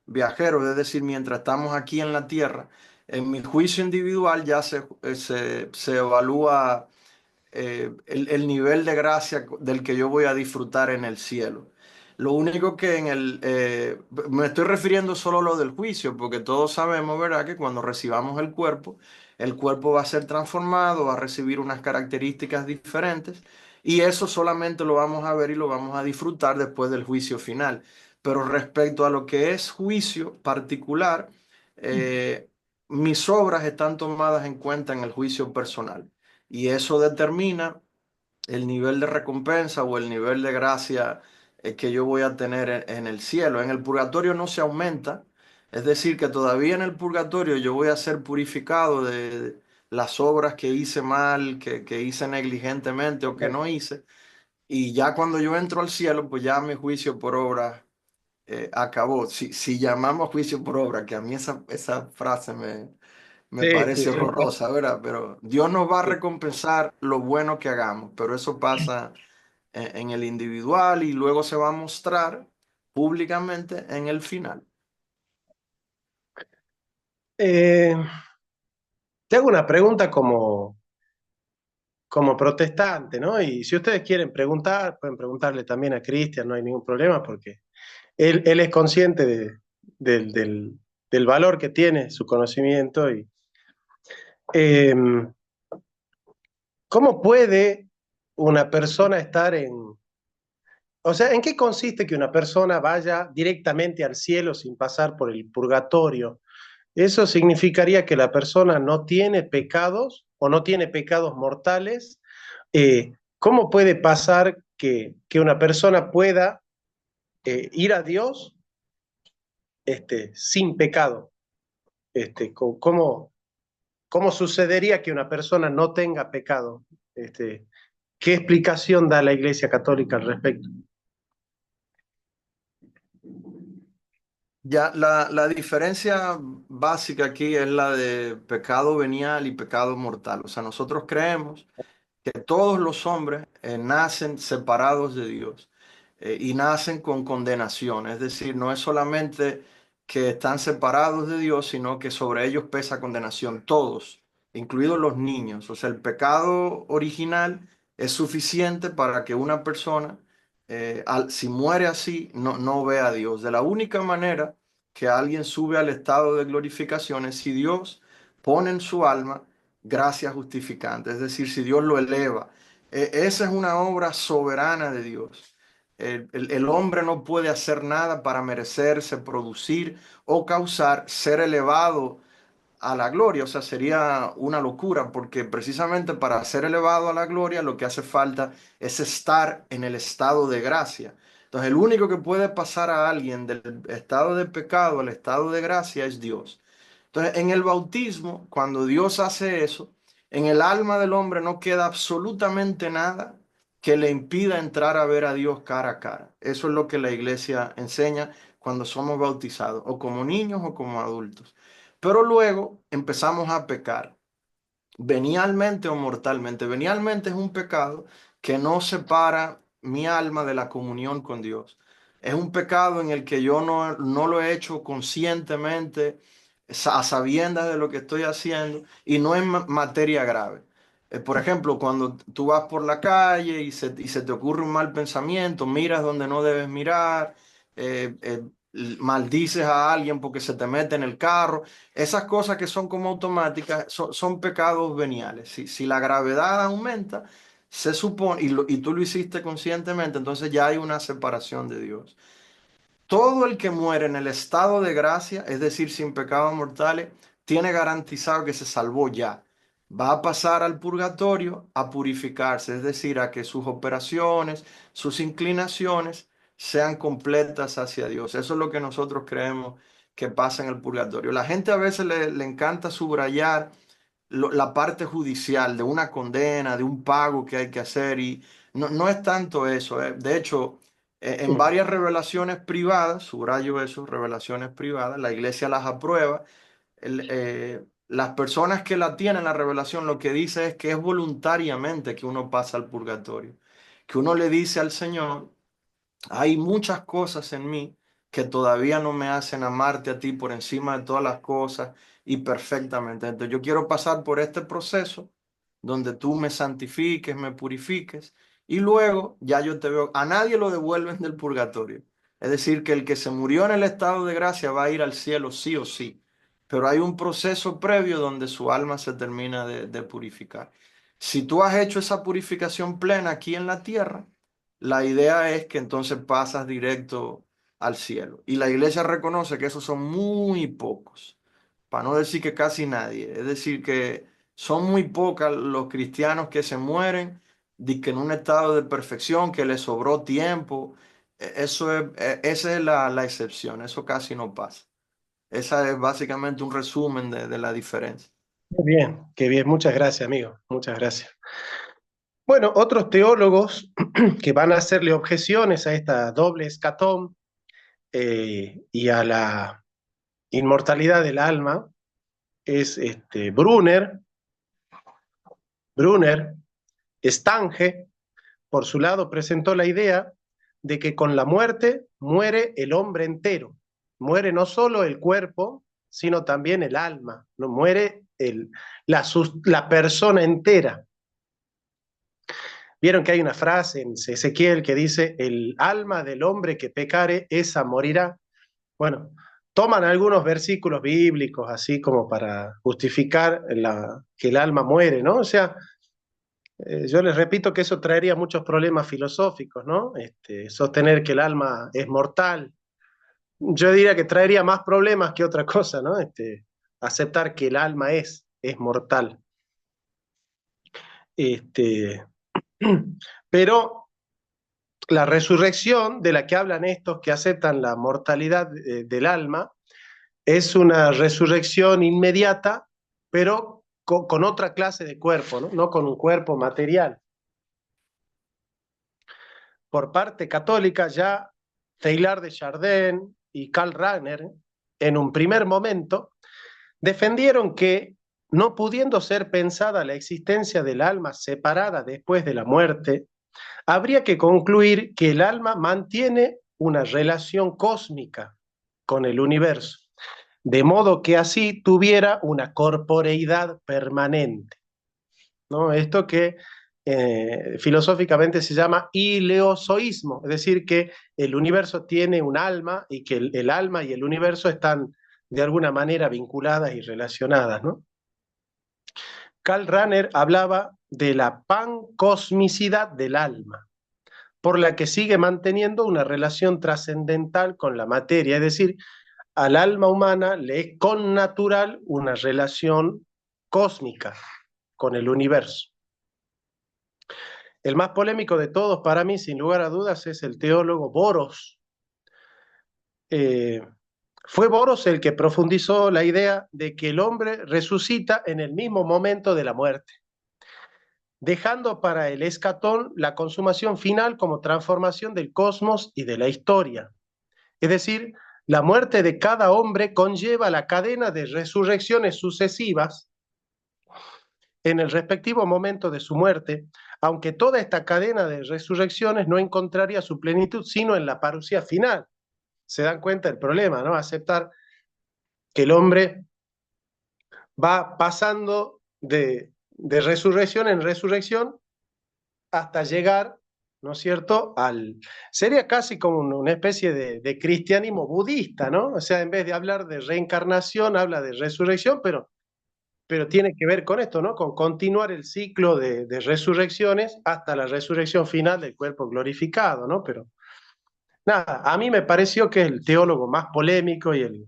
Speaker 4: viajeros, es decir, mientras estamos aquí en la tierra, en mi juicio individual ya se evalúa el nivel de gracia del que yo voy a disfrutar en el cielo. Lo único que me estoy refiriendo solo a lo del juicio, porque todos sabemos, ¿verdad?, que cuando recibamos el cuerpo va a ser transformado, va a recibir unas características diferentes, y eso solamente lo vamos a ver y lo vamos a disfrutar después del juicio final. Pero respecto a lo que es juicio particular, mis obras están tomadas en cuenta en el juicio personal. Y eso determina el nivel de recompensa o el nivel de gracia que yo voy a tener en el cielo. En el purgatorio no se aumenta, es decir, que todavía en el purgatorio yo voy a ser purificado de las obras que hice mal, que hice negligentemente o que no hice. Y ya cuando yo entro al cielo, pues ya mi juicio por obra acabó. Si llamamos juicio por obra, que a mí esa frase me
Speaker 1: Sí, sí,
Speaker 4: parece
Speaker 1: sí.
Speaker 4: horrorosa, ¿verdad? Pero Dios nos va a
Speaker 1: Sí.
Speaker 4: recompensar lo bueno que hagamos, pero eso pasa en el individual y luego se va a mostrar públicamente en el final.
Speaker 1: Eh, Te hago una pregunta como protestante, ¿no? Y si ustedes quieren preguntar, pueden preguntarle también a Cristian, no hay ningún problema, porque él es consciente del valor que tiene su conocimiento. Eh, ¿Cómo puede una persona estar o sea, ¿en qué consiste que una persona vaya directamente al cielo sin pasar por el purgatorio? Eso significaría que la persona no tiene pecados o no tiene pecados mortales. ¿Cómo puede pasar que una persona pueda ir a Dios sin pecado? ¿Cómo, cómo sucedería que una persona no tenga pecado? ¿Qué explicación da la Iglesia Católica al respecto?
Speaker 4: Ya, la diferencia básica aquí es la de pecado venial y pecado mortal. O sea, nosotros creemos que todos los hombres nacen separados de Dios y nacen con condenación. Es decir, no es solamente que están separados de Dios, sino que sobre ellos pesa condenación. Todos, incluidos los niños. O sea, el pecado original es suficiente para que una persona, si muere así, no vea a Dios. De la única manera que alguien sube al estado de glorificación es si Dios pone en su alma gracia justificante, es decir, si Dios lo eleva. Esa es una obra soberana de Dios. El hombre no puede hacer nada para merecerse, producir o causar ser elevado a la gloria. O sea, sería una locura porque precisamente para ser elevado a la gloria lo que hace falta es estar en el estado de gracia. Entonces, el único que puede pasar a alguien del estado de pecado al estado de gracia es Dios. Entonces, en el bautismo, cuando Dios hace eso, en el alma del hombre no queda absolutamente nada que le impida entrar a ver a Dios cara a cara. Eso es lo que la iglesia enseña cuando somos bautizados, o como niños o como adultos. Pero luego empezamos a pecar, venialmente o mortalmente. Venialmente es un pecado que no separa mi alma de la comunión con Dios. Es un pecado en el que yo no lo he hecho conscientemente, a sabiendas de lo que estoy haciendo y no en materia grave. Por ejemplo, cuando tú vas por la calle y se te ocurre un mal pensamiento, miras donde no debes mirar, maldices a alguien porque se te mete en el carro, esas cosas que son como automáticas son pecados veniales. Si la gravedad aumenta, se supone, y tú lo hiciste conscientemente, entonces ya hay una separación de Dios. Todo el que muere en el estado de gracia, es decir, sin pecados mortales, tiene garantizado que se salvó ya. Va a pasar al purgatorio a purificarse, es decir, a que sus operaciones, sus inclinaciones sean completas hacia Dios. Eso es lo que nosotros creemos que pasa en el purgatorio. La gente a veces le encanta subrayar la parte judicial de una condena, de un pago que hay que hacer y no es tanto eso. De hecho, en varias revelaciones privadas, subrayo eso, revelaciones privadas, la iglesia las aprueba. Las personas que la tienen, la revelación, lo que dice es que es voluntariamente que uno pasa al purgatorio, que uno le dice al Señor, hay muchas cosas en mí que todavía no me hacen amarte a ti por encima de todas las cosas y perfectamente. Entonces yo quiero pasar por este proceso donde tú me santifiques, me purifiques y luego ya yo te veo. A nadie lo devuelven del purgatorio. Es decir, que el que se murió en el estado de gracia va a ir al cielo sí o sí. Pero hay un proceso previo donde su alma se termina de purificar. Si tú has hecho esa purificación plena aquí en la tierra, la idea es que entonces pasas directo al cielo. Y la iglesia reconoce que esos son muy pocos, para no decir que casi nadie. Es decir, que son muy pocos los cristianos que se mueren que en un estado de perfección, que les sobró tiempo. Eso es, esa es la excepción, eso casi no pasa. Esa es básicamente un resumen de la diferencia.
Speaker 1: Qué bien, muchas gracias, amigo, muchas gracias. Bueno, otros teólogos que van a hacerle objeciones a esta doble escatón y a la inmortalidad del alma es Brunner, Stange, por su lado, presentó la idea de que con la muerte muere el hombre entero. Muere no solo el cuerpo, sino también el alma. No muere la persona entera. Vieron que hay una frase en Ezequiel que dice, el alma del hombre que pecare, esa morirá. Bueno, toman algunos versículos bíblicos así como para justificar que el alma muere, ¿no? O sea, yo les repito que eso traería muchos problemas filosóficos, ¿no? Sostener que el alma es mortal. Yo diría que traería más problemas que otra cosa, ¿no? Aceptar que el alma es mortal. Pero la resurrección de la que hablan estos que aceptan la mortalidad del alma es una resurrección inmediata, pero con otra clase de cuerpo, ¿no? No con un cuerpo material. Por parte católica, ya Teilhard de Chardin y Karl Rahner, en un primer momento, defendieron que, no pudiendo ser pensada la existencia del alma separada después de la muerte, habría que concluir que el alma mantiene una relación cósmica con el universo, de modo que así tuviera una corporeidad permanente, ¿no? Esto que filosóficamente se llama ileozoísmo, es decir, que el universo tiene un alma y que el alma y el universo están de alguna manera vinculadas y relacionadas, ¿no? Karl Rahner hablaba de la pancosmicidad del alma, por la que sigue manteniendo una relación trascendental con la materia, es decir, al alma humana le es connatural una relación cósmica con el universo. El más polémico de todos para mí, sin lugar a dudas, es el teólogo Boros. Fue Boros el que profundizó la idea de que el hombre resucita en el mismo momento de la muerte, dejando para el escatón la consumación final como transformación del cosmos y de la historia. Es decir, la muerte de cada hombre conlleva la cadena de resurrecciones sucesivas en el respectivo momento de su muerte, aunque toda esta cadena de resurrecciones no encontraría su plenitud sino en la parucía final. Se dan cuenta del problema, ¿no? Aceptar que el hombre va pasando de resurrección en resurrección hasta llegar, ¿no es cierto?, sería casi como una especie de cristianismo budista, ¿no? O sea, en vez de hablar de reencarnación, habla de resurrección, pero tiene que ver con esto, ¿no? Con continuar el ciclo de resurrecciones hasta la resurrección final del cuerpo glorificado, ¿no? Pero nada, a mí me pareció que el teólogo más polémico y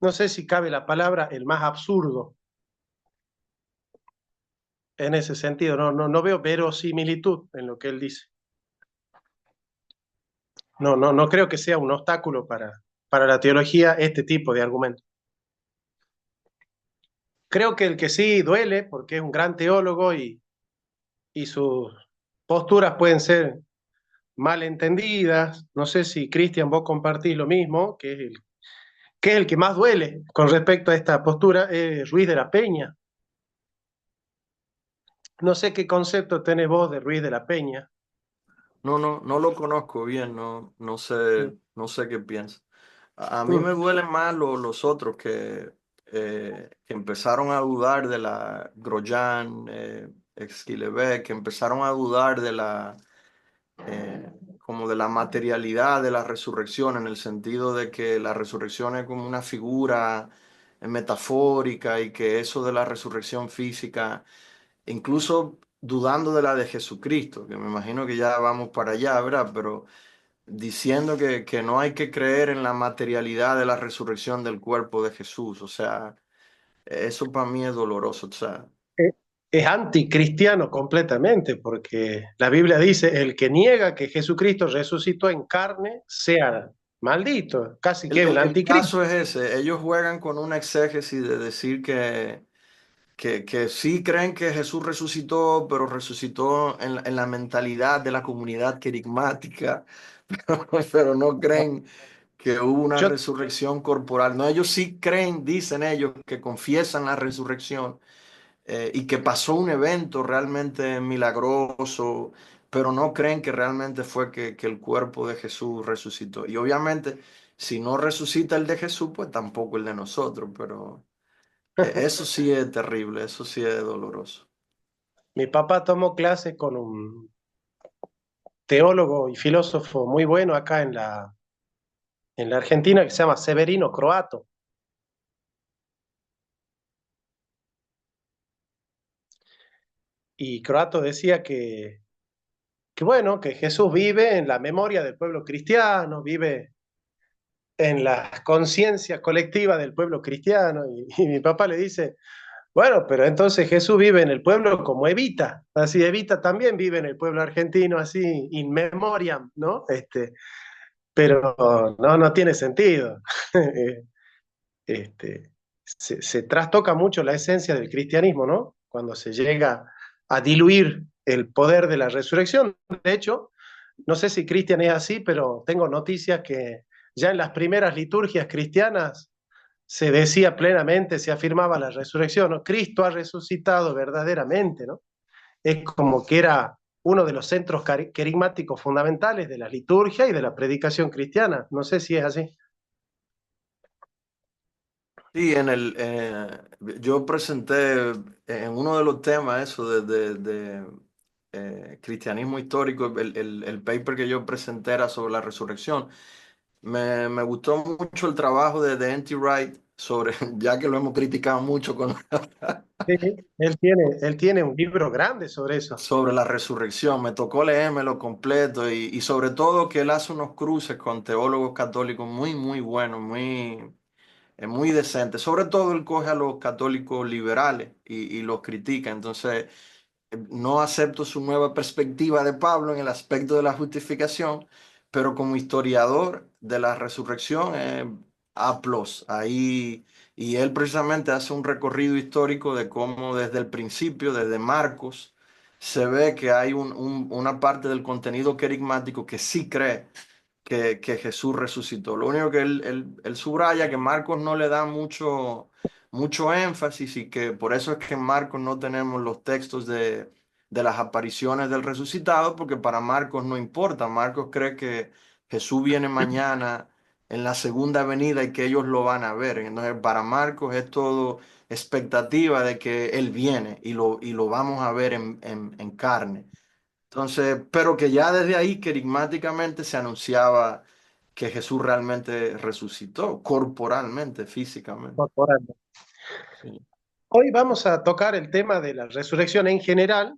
Speaker 1: no sé si cabe la palabra, el más absurdo en ese sentido. No veo verosimilitud en lo que él dice. No creo que sea un obstáculo para la teología este tipo de argumentos. Creo que el que sí duele, porque es un gran teólogo y sus posturas pueden ser mal entendidas. No sé si, Cristian, vos compartís lo mismo, que es el que más duele con respecto a esta postura, es Ruiz de la Peña. No sé qué concepto tenés vos de Ruiz de la Peña.
Speaker 4: No lo conozco bien, no sé qué piensa. A mí me
Speaker 1: Mm.
Speaker 4: duelen más los otros que empezaron a dudar de la Grosjean, Esquilevet, que empezaron a dudar de como de la materialidad de la resurrección, en el sentido de que la resurrección es como una figura metafórica y que eso de la resurrección física, incluso dudando de la de Jesucristo, que me imagino que ya vamos para allá, ¿verdad? Pero diciendo que no hay que creer en la materialidad de la resurrección del cuerpo de Jesús. O sea, eso para mí es doloroso. O sea,
Speaker 1: Eh, Es anticristiano completamente, porque la Biblia dice, el que niega que Jesucristo resucitó en carne, sea maldito, casi que un
Speaker 4: el
Speaker 1: anticristo.
Speaker 4: caso es ese. Ellos juegan con una exégesis de decir que sí creen que Jesús resucitó, pero resucitó en la mentalidad de la comunidad querigmática, pero no creen que hubo una
Speaker 1: Yo,
Speaker 4: resurrección corporal. No, ellos sí creen, dicen ellos, que confiesan la resurrección, y que pasó un evento realmente milagroso, pero no creen que realmente fue que el cuerpo de Jesús resucitó. Y obviamente, si no resucita el de Jesús, pues tampoco el de nosotros, pero eso sí es terrible, eso sí es doloroso.
Speaker 1: mi papá tomó clase con un teólogo y filósofo muy bueno acá en la Argentina que se llama Severino Croato. Y Croato decía que bueno, que Jesús vive en la memoria del pueblo cristiano, vive en la conciencia colectiva del pueblo cristiano. Y mi papá le dice, bueno, pero entonces Jesús vive en el pueblo como Evita, así Evita también vive en el pueblo argentino, así in memoriam, ¿no? Pero no tiene sentido. Este, se trastoca mucho la esencia del cristianismo, ¿no? Cuando se llega a diluir el poder de la resurrección. De hecho, no sé si Cristian es así, pero tengo noticias que ya en las primeras liturgias cristianas se decía plenamente, se afirmaba la resurrección, ¿no? Cristo ha resucitado verdaderamente, ¿no? Es como que era uno de los centros querigmáticos fundamentales de la liturgia y de la predicación cristiana. No sé si es así.
Speaker 4: Sí, yo presenté en uno de los temas eso de cristianismo histórico, el paper que yo presenté era sobre la resurrección. Me gustó mucho el trabajo de N.T. Wright sobre, ya que lo hemos criticado mucho
Speaker 1: Sí, él tiene un libro grande sobre eso.
Speaker 4: sobre la resurrección. Me tocó leérmelo completo y sobre todo que él hace unos cruces con teólogos católicos muy buenos, muy decentes. Sobre todo él coge a los católicos liberales y los critica. Entonces, no acepto su nueva perspectiva de Pablo en el aspecto de la justificación, pero como historiador de la resurrección, A+. Ahí, y él precisamente hace un recorrido histórico de cómo desde el principio, desde Marcos, se ve que hay una parte del contenido querigmático que sí cree que Jesús resucitó. Lo único que él subraya que Marcos no le da mucho énfasis y que por eso es que en Marcos no tenemos los textos de las apariciones del resucitado, porque para Marcos no importa. Marcos cree que Jesús viene mañana en la segunda venida y que ellos lo van a ver. Entonces, para Marcos es todo expectativa de que Él viene y lo vamos a ver en carne. Entonces, pero que ya desde ahí, querigmáticamente, se anunciaba que Jesús realmente resucitó, corporalmente, físicamente.
Speaker 1: Corporalmente.
Speaker 4: Sí.
Speaker 1: Hoy vamos a tocar el tema de la resurrección en general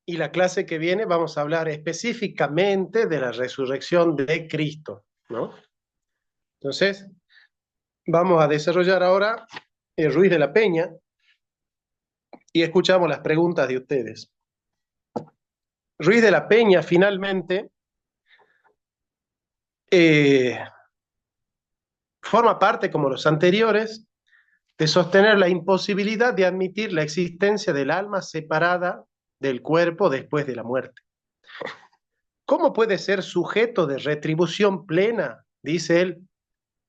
Speaker 1: y la clase que viene vamos a hablar específicamente de la resurrección de Cristo, ¿no? Entonces, vamos a desarrollar ahora el Ruiz de la Peña y escuchamos las preguntas de ustedes. Ruiz de la Peña finalmente forma parte, como los anteriores, de sostener la imposibilidad de admitir la existencia del alma separada del cuerpo después de la muerte. ¿Cómo puede ser sujeto de retribución plena, dice él,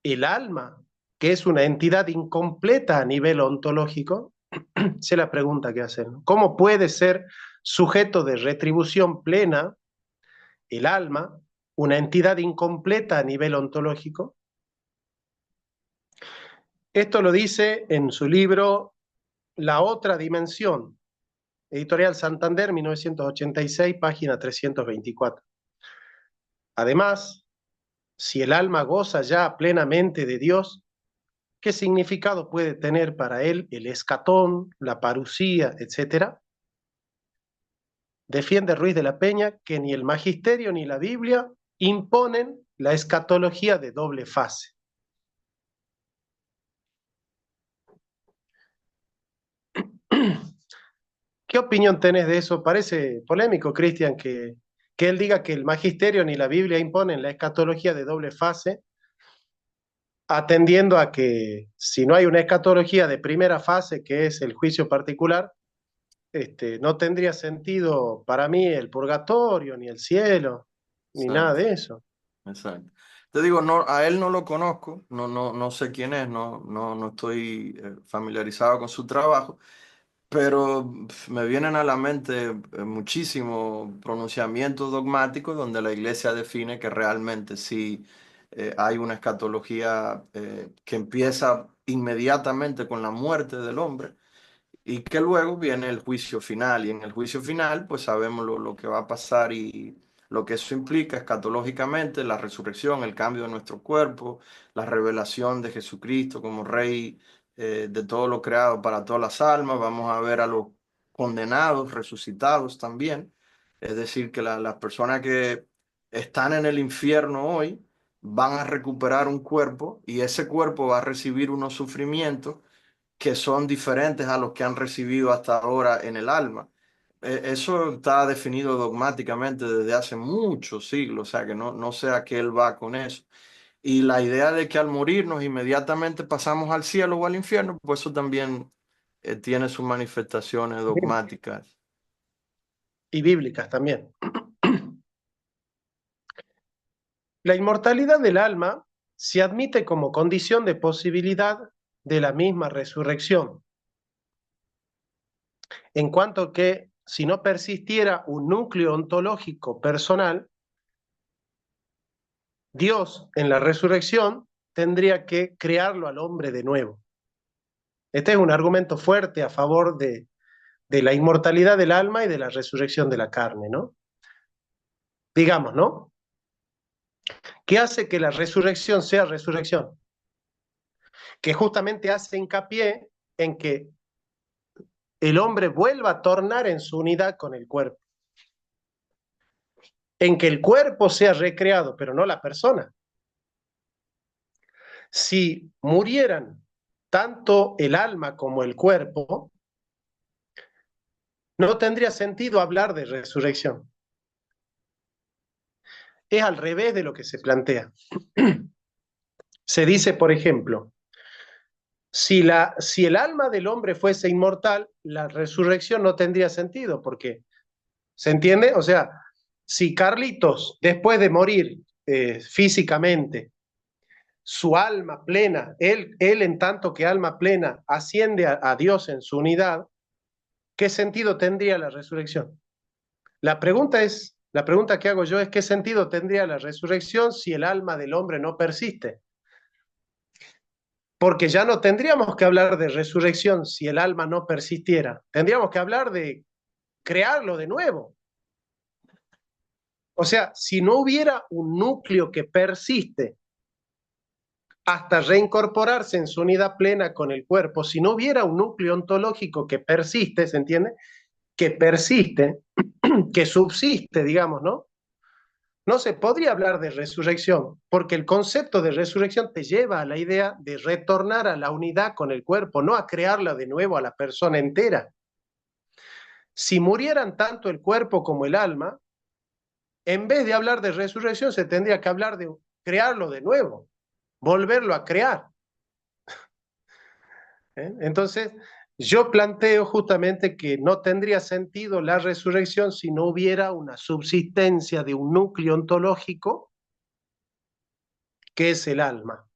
Speaker 1: el alma, que es una entidad incompleta a nivel ontológico? Esa es la pregunta que hacen. ¿Cómo puede ser sujeto de retribución plena el alma, una entidad incompleta a nivel ontológico? Esto lo dice en su libro La otra dimensión, Editorial Santander, 1986, página 324. Además, si el alma goza ya plenamente de Dios, ¿qué significado puede tener para él el escatón, la parusía, etcétera? Defiende Ruiz de la Peña que ni el magisterio ni la Biblia imponen la escatología de doble fase. ¿Qué opinión tenés de eso? Parece polémico, Cristian, que él diga que el magisterio ni la Biblia imponen la escatología de doble fase, atendiendo a que si no hay una escatología de primera fase, que es el juicio particular, no tendría sentido para mí el purgatorio, ni el cielo, ni nada
Speaker 4: Exacto,
Speaker 1: de eso.
Speaker 4: exacto. Te digo, no, a él no lo conozco, no sé quién es, no estoy familiarizado con su trabajo, pero me vienen a la mente muchísimos pronunciamientos dogmáticos donde la iglesia define que realmente sí hay una escatología que empieza inmediatamente con la muerte del hombre y que luego viene el juicio final. Y en el juicio final, pues sabemos lo que va a pasar y lo que eso implica escatológicamente, la resurrección, el cambio de nuestro cuerpo, la revelación de Jesucristo como Rey de todo lo creado para todas las almas. Vamos a ver a los condenados, resucitados también. Es decir, que las personas que están en el infierno hoy van a recuperar un cuerpo y ese cuerpo va a recibir unos sufrimientos que son diferentes a los que han recibido hasta ahora en el alma. Eso está definido dogmáticamente desde hace muchos siglos, o sea que no sé a qué él va con eso. Y la idea de que al morirnos inmediatamente pasamos al cielo o al infierno, pues eso también tiene sus manifestaciones dogmáticas.
Speaker 1: Y bíblicas también. La inmortalidad del alma se admite como condición de posibilidad de la misma resurrección, en cuanto que si no persistiera un núcleo ontológico personal, Dios en la resurrección tendría que crearlo al hombre de nuevo. Este es un argumento fuerte a favor de la inmortalidad del alma y de la resurrección de la carne, ¿no? Digamos, ¿no? ¿Qué hace que la resurrección sea resurrección? Que justamente hace hincapié en que el hombre vuelva a tornar en su unidad con el cuerpo, en que el cuerpo sea recreado, pero no la persona. Si murieran tanto el alma como el cuerpo, no tendría sentido hablar de resurrección. Es al revés de lo que se plantea. Se dice, por ejemplo, si el alma del hombre fuese inmortal, la resurrección no tendría sentido, porque, ¿se entiende? O sea, si Carlitos, después de morir físicamente, su alma plena, él en tanto que alma plena, asciende a Dios en su unidad, ¿qué sentido tendría la resurrección? La pregunta es La pregunta que hago yo es ¿qué sentido tendría la resurrección si el alma del hombre no persiste? Porque ya no tendríamos que hablar de resurrección si el alma no persistiera. Tendríamos que hablar de crearlo de nuevo. O sea, si no hubiera un núcleo que persiste hasta reincorporarse en su unidad plena con el cuerpo, si no hubiera un núcleo ontológico que persiste, ¿se entiende? Que persiste, que subsiste, digamos, ¿no? No se podría hablar de resurrección, porque el concepto de resurrección te lleva a la idea de retornar a la unidad con el cuerpo, no a crearla de nuevo a la persona entera. Si murieran tanto el cuerpo como el alma, en vez de hablar de resurrección, se tendría que hablar de crearlo de nuevo, volverlo a crear. Entonces, yo planteo justamente que no tendría sentido la resurrección si no hubiera una subsistencia de un núcleo ontológico que es el alma.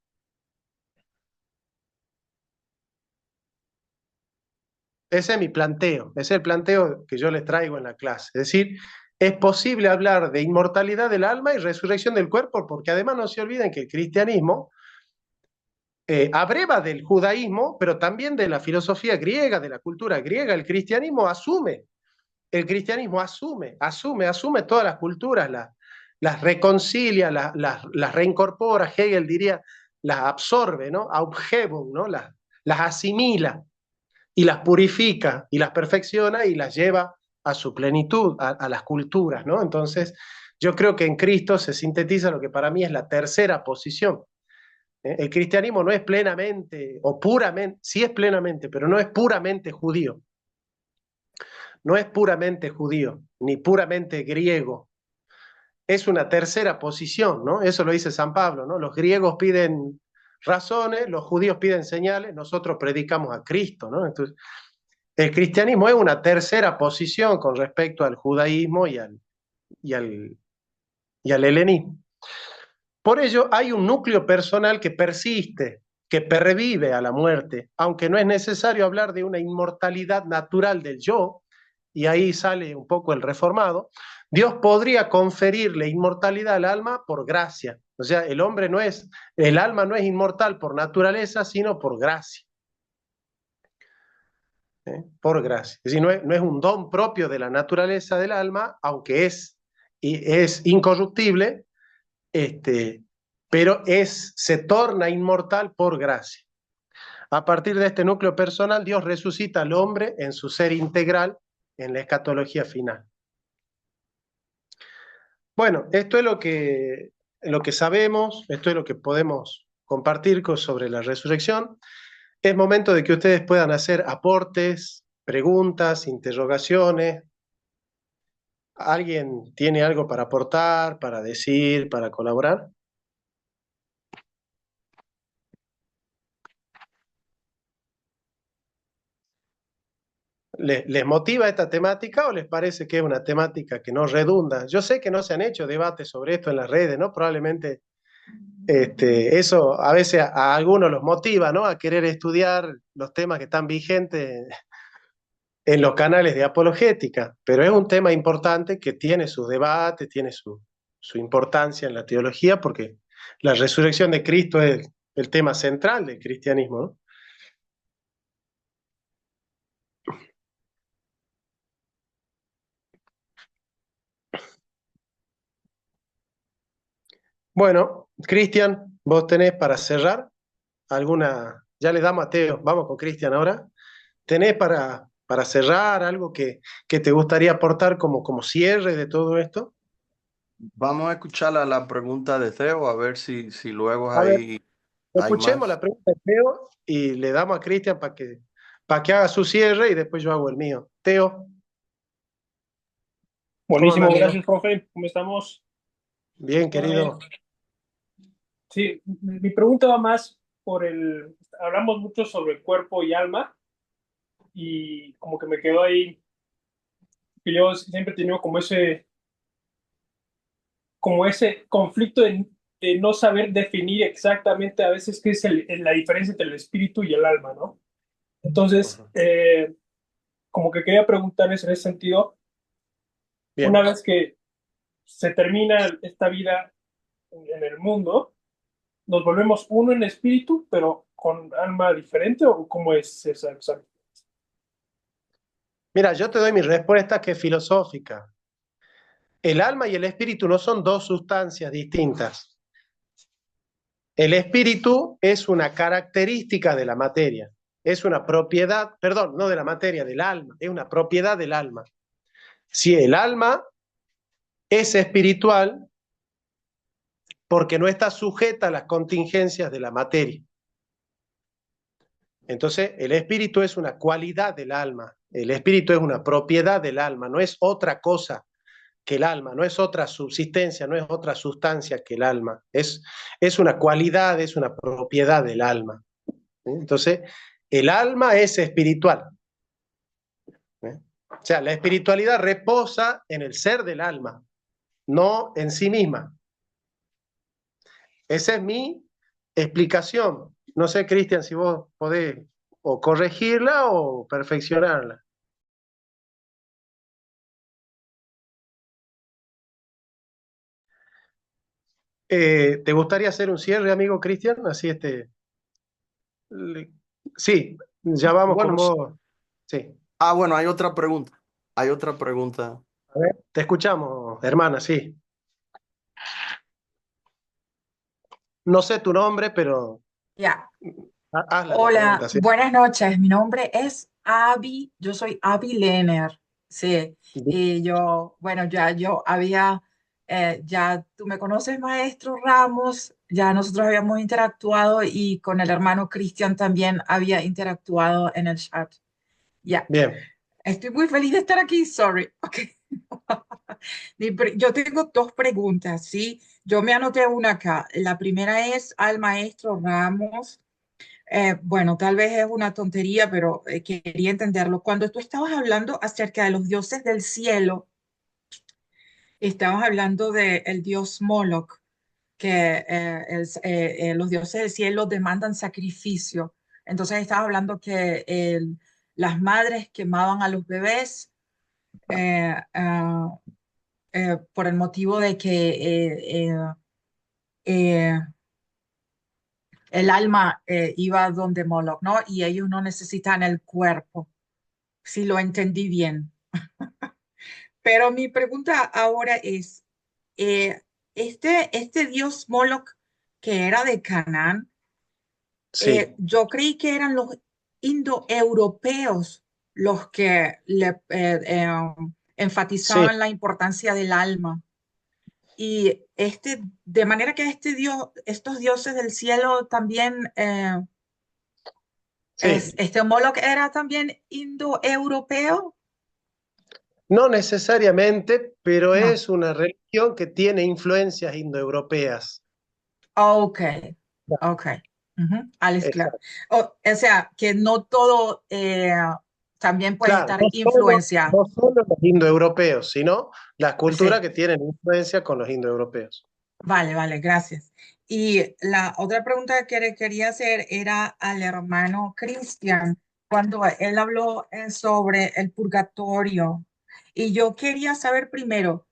Speaker 1: Ese es mi planteo, ese es el planteo que yo les traigo en la clase. Es decir, es posible hablar de inmortalidad del alma y resurrección del cuerpo, porque además no se olviden que el cristianismo abreva del judaísmo, pero también de la filosofía griega, de la cultura griega. El cristianismo asume todas las culturas, las reconcilia, las reincorpora, Hegel diría, las absorbe, ¿no? Aufhebung, ¿no? Las asimila y las purifica y las perfecciona y las lleva a su plenitud, a las culturas, ¿no? Entonces, yo creo que en Cristo se sintetiza lo que para mí es la tercera posición. El cristianismo no es plenamente, o puramente, sí es plenamente, pero no es puramente judío. No es puramente judío, ni puramente griego. Es una tercera posición, ¿no? Eso lo dice San Pablo, ¿no? Los griegos piden razones, los judíos piden señales, nosotros predicamos a Cristo, ¿no? Entonces, el cristianismo es una tercera posición con respecto al judaísmo y al helenismo. Por ello, hay un núcleo personal que persiste, que pervive a la muerte, aunque no es necesario hablar de una inmortalidad natural del yo, y ahí sale un poco el reformado. Dios podría conferirle inmortalidad al alma por gracia. O sea, el alma no es inmortal por naturaleza, sino por gracia. Por gracia. Es decir, no es un don propio de la naturaleza del alma, aunque es incorruptible, pero se torna inmortal por gracia. A partir de este núcleo personal, Dios resucita al hombre en su ser integral en la escatología final. Bueno, esto es lo que sabemos, esto es lo que podemos compartir sobre la resurrección. Es momento de que ustedes puedan hacer aportes, preguntas, interrogaciones. ¿Alguien tiene algo para aportar, para decir, para colaborar? ¿Les motiva esta temática o les parece que es una temática que no redunda? Yo sé que no se han hecho debates sobre esto en las redes, ¿no? Probablemente eso a veces a algunos los motiva, ¿no? A querer estudiar los temas que están vigentes en los canales de apologética, pero es un tema importante que tiene sus debates, tiene su importancia en la teología, porque la resurrección de Cristo es el tema central del cristianismo, ¿no? Bueno, Cristian, vos tenés para cerrar alguna, ya le damos a Teo, vamos con Cristian ahora, ¿tenés para cerrar algo que te gustaría aportar como cierre de todo esto?
Speaker 4: Vamos a escuchar la pregunta de Teo, a ver si luego
Speaker 1: A ver,
Speaker 4: hay
Speaker 1: escuchemos
Speaker 4: más.
Speaker 1: la pregunta de Teo y le damos a Cristian para que haga su cierre y después yo hago el mío. Teo, ¿cómo
Speaker 5: Buenísimo,
Speaker 1: andas, amigo?
Speaker 5: gracias, profe. ¿Cómo estamos?
Speaker 1: Bien,
Speaker 5: Bueno,
Speaker 1: querido.
Speaker 5: sí, mi pregunta va más hablamos mucho sobre cuerpo y alma y como que me quedó ahí, que yo siempre he tenido como ese conflicto de no saber definir exactamente a veces qué es la diferencia entre el espíritu y el alma, ¿no? Entonces,
Speaker 1: Ujú.
Speaker 5: como que quería preguntarles en ese sentido, una
Speaker 1: Bien.
Speaker 5: vez que se termina esta vida en el mundo, nos volvemos uno en espíritu, pero con alma diferente, ¿o cómo es esa exactamente?
Speaker 1: Mira, yo te doy mi respuesta que es filosófica. El alma y el espíritu no son dos sustancias distintas. El espíritu es una característica de la materia, es una propiedad, perdón, no de la materia, del alma, es una propiedad del alma. Si el alma es espiritual, porque no está sujeta a las contingencias de la materia. Entonces, el espíritu es una cualidad del alma, el espíritu es una propiedad del alma, no es otra cosa que el alma, no es otra subsistencia, no es otra sustancia que el alma, es una cualidad, es una propiedad del alma. Entonces, el alma es espiritual. O sea, la espiritualidad reposa en el ser del alma, no en sí misma. Esa es mi explicación. No sé, Cristian, si vos podés o corregirla o perfeccionarla. ¿Te gustaría hacer un cierre, amigo Cristian? Así sí, ya vamos con
Speaker 4: Bueno,
Speaker 1: vos. Sí.
Speaker 4: bueno, hay otra pregunta. Hay otra pregunta.
Speaker 1: A ver, te escuchamos, hermana, sí. No sé tu nombre, pero
Speaker 6: Ya,
Speaker 1: hazla la
Speaker 6: hola,
Speaker 1: pregunta, sí.
Speaker 6: buenas noches. Mi nombre es Abby, yo soy Abby Lehner. Sí, y yo, bueno, ya yo había, ya tú me conoces, maestro Ramos, ya nosotros habíamos interactuado y con el hermano Cristian también había interactuado en el chat. Ya,
Speaker 1: Bien,
Speaker 6: estoy muy feliz de estar aquí, sorry. Ok. Yo tengo dos preguntas, ¿sí? Yo me anoté una acá. La primera es al maestro Ramos. Bueno, tal vez es una tontería, pero quería entenderlo. Cuando tú estabas hablando acerca de los dioses del cielo, estabas hablando del dios Moloch, que los dioses del cielo demandan sacrificio. Entonces estabas hablando que las madres quemaban a los bebés por el motivo de que eh, el alma iba donde Moloch, ¿no? Y ellos no necesitan el cuerpo, si lo entendí bien. Pero mi pregunta ahora es, eh, este dios Moloch que era de Canaán,
Speaker 1: sí,
Speaker 6: yo creí que eran los indoeuropeos los que
Speaker 1: sí,
Speaker 6: enfatizaban la importancia del alma. Y de manera que estos dioses del cielo también,
Speaker 1: sí.
Speaker 6: este Moloch era también indoeuropeo.
Speaker 1: No necesariamente, pero
Speaker 6: No.
Speaker 1: es una religión que tiene influencias indoeuropeas.
Speaker 6: Ok, ok. Ujú, alles klar.
Speaker 1: Exacto.
Speaker 6: O sea, que no todo también puede
Speaker 1: Claro,
Speaker 6: estar influencia.
Speaker 1: no solo los indoeuropeos, sino las culturas
Speaker 6: Sí,
Speaker 1: que tienen influencia con los indoeuropeos.
Speaker 6: vale, vale, gracias. Y la otra pregunta que le quería hacer era al hermano Cristian, cuando él habló sobre el purgatorio. Y yo quería saber primero,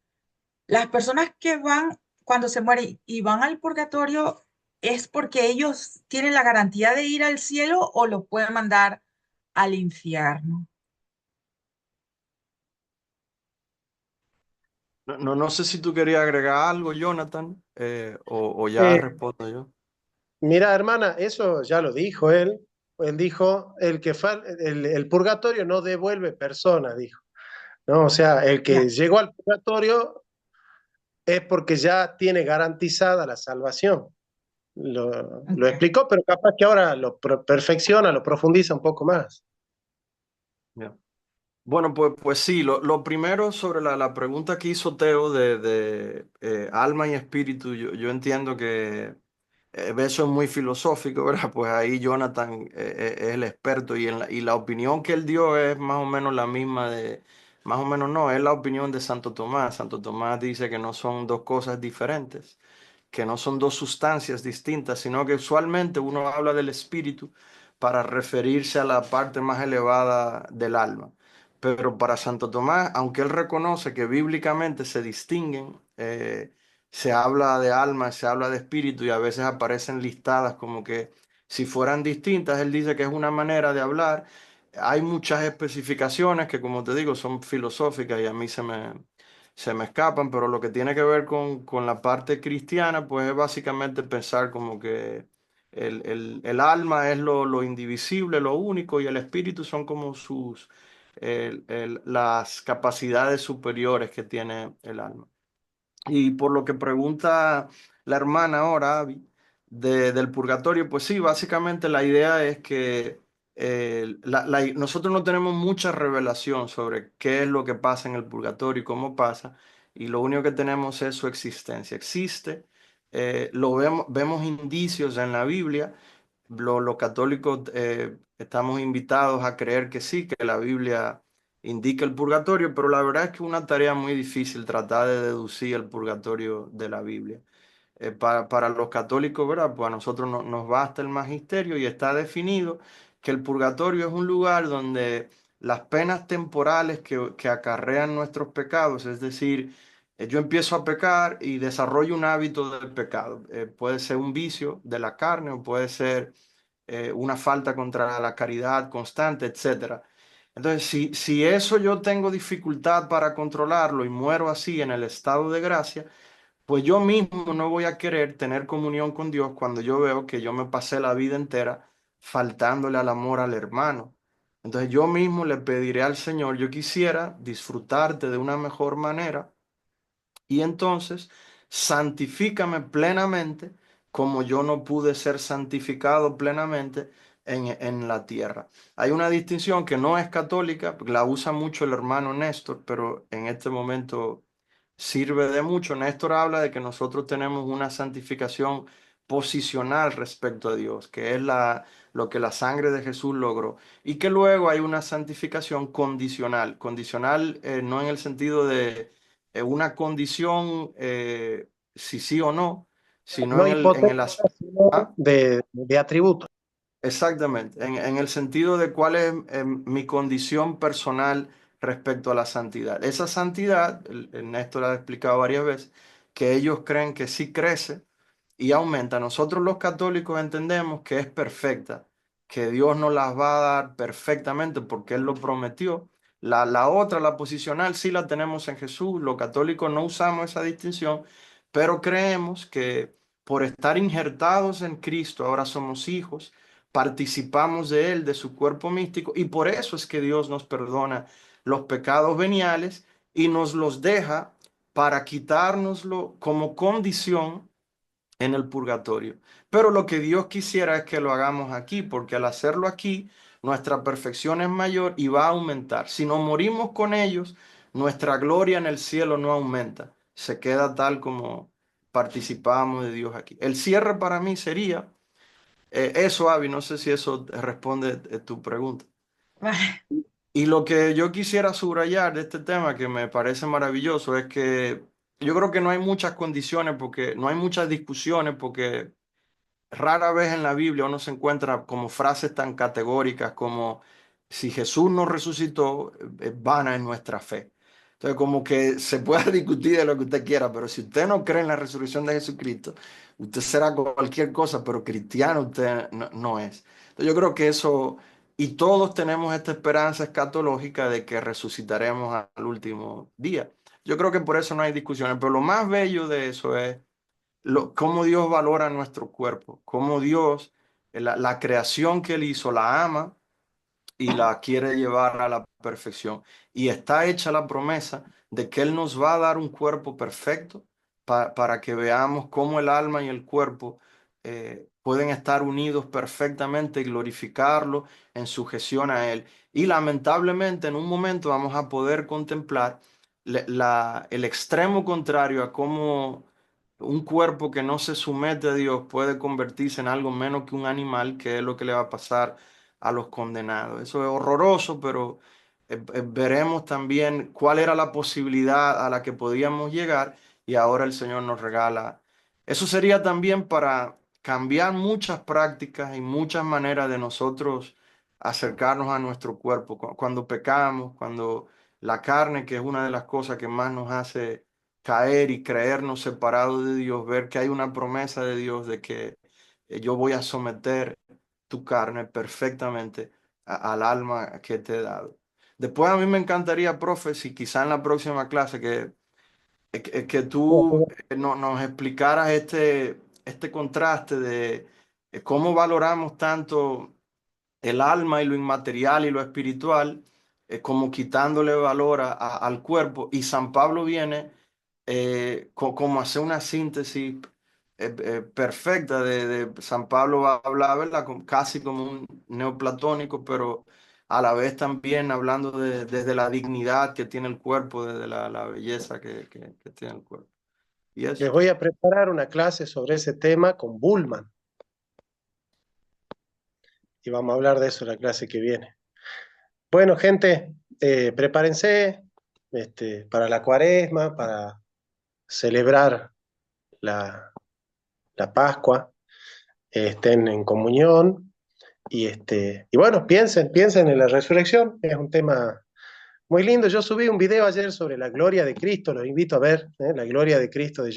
Speaker 6: las personas que van cuando se mueren y van al purgatorio, ¿es porque ellos tienen la garantía de ir al cielo o los pueden mandar al infierno?
Speaker 4: No sé si tú querías agregar algo, Jonathan, o ya
Speaker 1: Eh,
Speaker 4: respondo yo.
Speaker 1: Mira, hermana, eso ya lo dijo él. Él dijo, el purgatorio no devuelve personas, dijo. ¿No? O sea, el que
Speaker 6: Ya,
Speaker 1: llegó al purgatorio es porque ya tiene garantizada la salvación. Lo
Speaker 6: ok.
Speaker 1: explicó, pero capaz que ahora perfecciona, lo profundiza un poco más.
Speaker 4: Ya. Bueno, pues sí, lo primero sobre la pregunta que hizo Teo de alma y espíritu, yo entiendo que eso es muy filosófico, ¿verdad? Pues ahí Jonathan es el experto y la opinión que él dio es más o menos la misma más o menos no, es la opinión de Santo Tomás. Santo Tomás dice que no son dos cosas diferentes, que no son dos sustancias distintas, sino que usualmente uno habla del espíritu para referirse a la parte más elevada del alma. pero para Santo Tomás, aunque él reconoce que bíblicamente se distinguen, se habla de alma, se habla de espíritu y a veces aparecen listadas como que si fueran distintas, él dice que es una manera de hablar. Hay muchas especificaciones que, como te digo, son filosóficas y a mí se me escapan, pero lo que tiene que ver con la parte cristiana, pues es básicamente pensar como que el alma es lo indivisible, lo único, y el espíritu son como las capacidades superiores que tiene el alma. Y por lo que pregunta la hermana ahora, Abby, del purgatorio, pues sí, básicamente la idea es que nosotros no tenemos mucha revelación sobre qué es lo que pasa en el purgatorio y cómo pasa, y lo único que tenemos es su existencia. Existe, vemos indicios en la Biblia. Los católicos estamos invitados a creer que sí, que la Biblia indica el purgatorio, pero la verdad es que es una tarea muy difícil tratar de deducir el purgatorio de la Biblia. Para los católicos, ¿verdad? Pues a nosotros nos basta el magisterio y está definido que el purgatorio es un lugar donde las penas temporales que acarrean nuestros pecados, es decir, yo empiezo a pecar y desarrollo un hábito del pecado. Puede ser un vicio de la carne o puede ser una falta contra la caridad constante, etcétera. Entonces, si eso yo tengo dificultad para controlarlo y muero así en el estado de gracia, pues yo mismo no voy a querer tener comunión con Dios cuando yo veo que yo me pasé la vida entera faltándole al amor al hermano. Entonces yo mismo le pediré al Señor, yo quisiera disfrutarte de una mejor manera y entonces santifícame plenamente como yo no pude ser santificado plenamente en la tierra. Hay una distinción que no es católica, la usa mucho el hermano Néstor, pero en este momento sirve de mucho. Néstor habla de que nosotros tenemos una santificación posicional respecto a Dios, que es lo que la sangre de Jesús logró, y que luego hay una santificación condicional. Condicional no en el sentido de una condición, si sí o no, sino
Speaker 1: No
Speaker 4: en el
Speaker 1: hipotética, sino
Speaker 4: ¿ah?
Speaker 1: de atributos.
Speaker 4: Exactamente, en el sentido de cuál es mi condición personal respecto a la santidad. Esa santidad, el Néstor ha explicado varias veces, que ellos creen que sí crece y aumenta. Nosotros los católicos entendemos que es perfecta, que Dios nos las va a dar perfectamente porque Él lo prometió. La otra, la posicional, sí la tenemos en Jesús. Los católicos no usamos esa distinción, pero creemos que por estar injertados en Cristo, ahora somos hijos, participamos de Él, de su cuerpo místico, y por eso es que Dios nos perdona los pecados veniales y nos los deja para quitárnoslo como condición en el purgatorio. Pero lo que Dios quisiera es que lo hagamos aquí, porque al hacerlo aquí, nuestra perfección es mayor y va a aumentar. Si no morimos con ellos, nuestra gloria en el cielo no aumenta, se queda tal como participamos de Dios aquí. El cierre para mí sería eso, Avi, no sé si eso responde tu pregunta. Y lo que yo quisiera subrayar de este tema que me parece maravilloso es que yo creo que no hay muchas condiciones, porque no hay muchas discusiones, porque rara vez en la Biblia uno se encuentra como frases tan categóricas como si Jesús no resucitó, vana es nuestra fe. Entonces, como que se puede discutir de lo que usted quiera, pero si usted no cree en la resurrección de Jesucristo, usted será cualquier cosa, pero cristiano usted no es. Entonces, yo creo que eso, y todos tenemos esta esperanza escatológica de que resucitaremos al último día. Yo creo que por eso no hay discusiones, pero lo más bello de eso es cómo Dios valora nuestro cuerpo, cómo Dios, la creación que Él hizo, la ama y la quiere llevar a la perfección. Y está hecha la promesa de que Él nos va a dar un cuerpo perfecto para que veamos cómo el alma y el cuerpo pueden estar unidos perfectamente y glorificarlo en sujeción a Él. Y lamentablemente en un momento vamos a poder contemplar el extremo contrario a cómo un cuerpo que no se somete a Dios puede convertirse en algo menos que un animal, que es lo que le va a pasar a los condenados. Eso es horroroso, pero veremos también cuál era la posibilidad a la que podíamos llegar y ahora el Señor nos regala. Eso sería también para cambiar muchas prácticas y muchas maneras de nosotros acercarnos a nuestro cuerpo. Cuando pecamos, cuando la carne, que es una de las cosas que más nos hace caer y creernos separados de Dios, ver que hay una promesa de Dios de que yo voy a someter tu carne perfectamente al alma que te he dado. Después a mí me encantaría, profe, si quizá en la próxima clase que tú nos explicaras este contraste de cómo valoramos tanto el alma y lo inmaterial y lo espiritual, como quitándole valor al cuerpo. Y San Pablo viene como a hacer una síntesis perfecta San Pablo va a hablar, ¿verdad? Casi como un neoplatónico, pero a la vez también hablando desde la dignidad que tiene el cuerpo, desde la belleza que tiene el cuerpo. Y
Speaker 1: Les
Speaker 4: eso.
Speaker 1: voy a preparar una clase sobre ese tema con Bullman. Y vamos a hablar de eso en la clase que viene. Bueno, gente, prepárense para la cuaresma, para celebrar la Pascua, estén en comunión y bueno, piensen en la resurrección, es un tema muy lindo. Yo subí un video ayer sobre la gloria de Cristo, los invito a ver, la gloria de Cristo de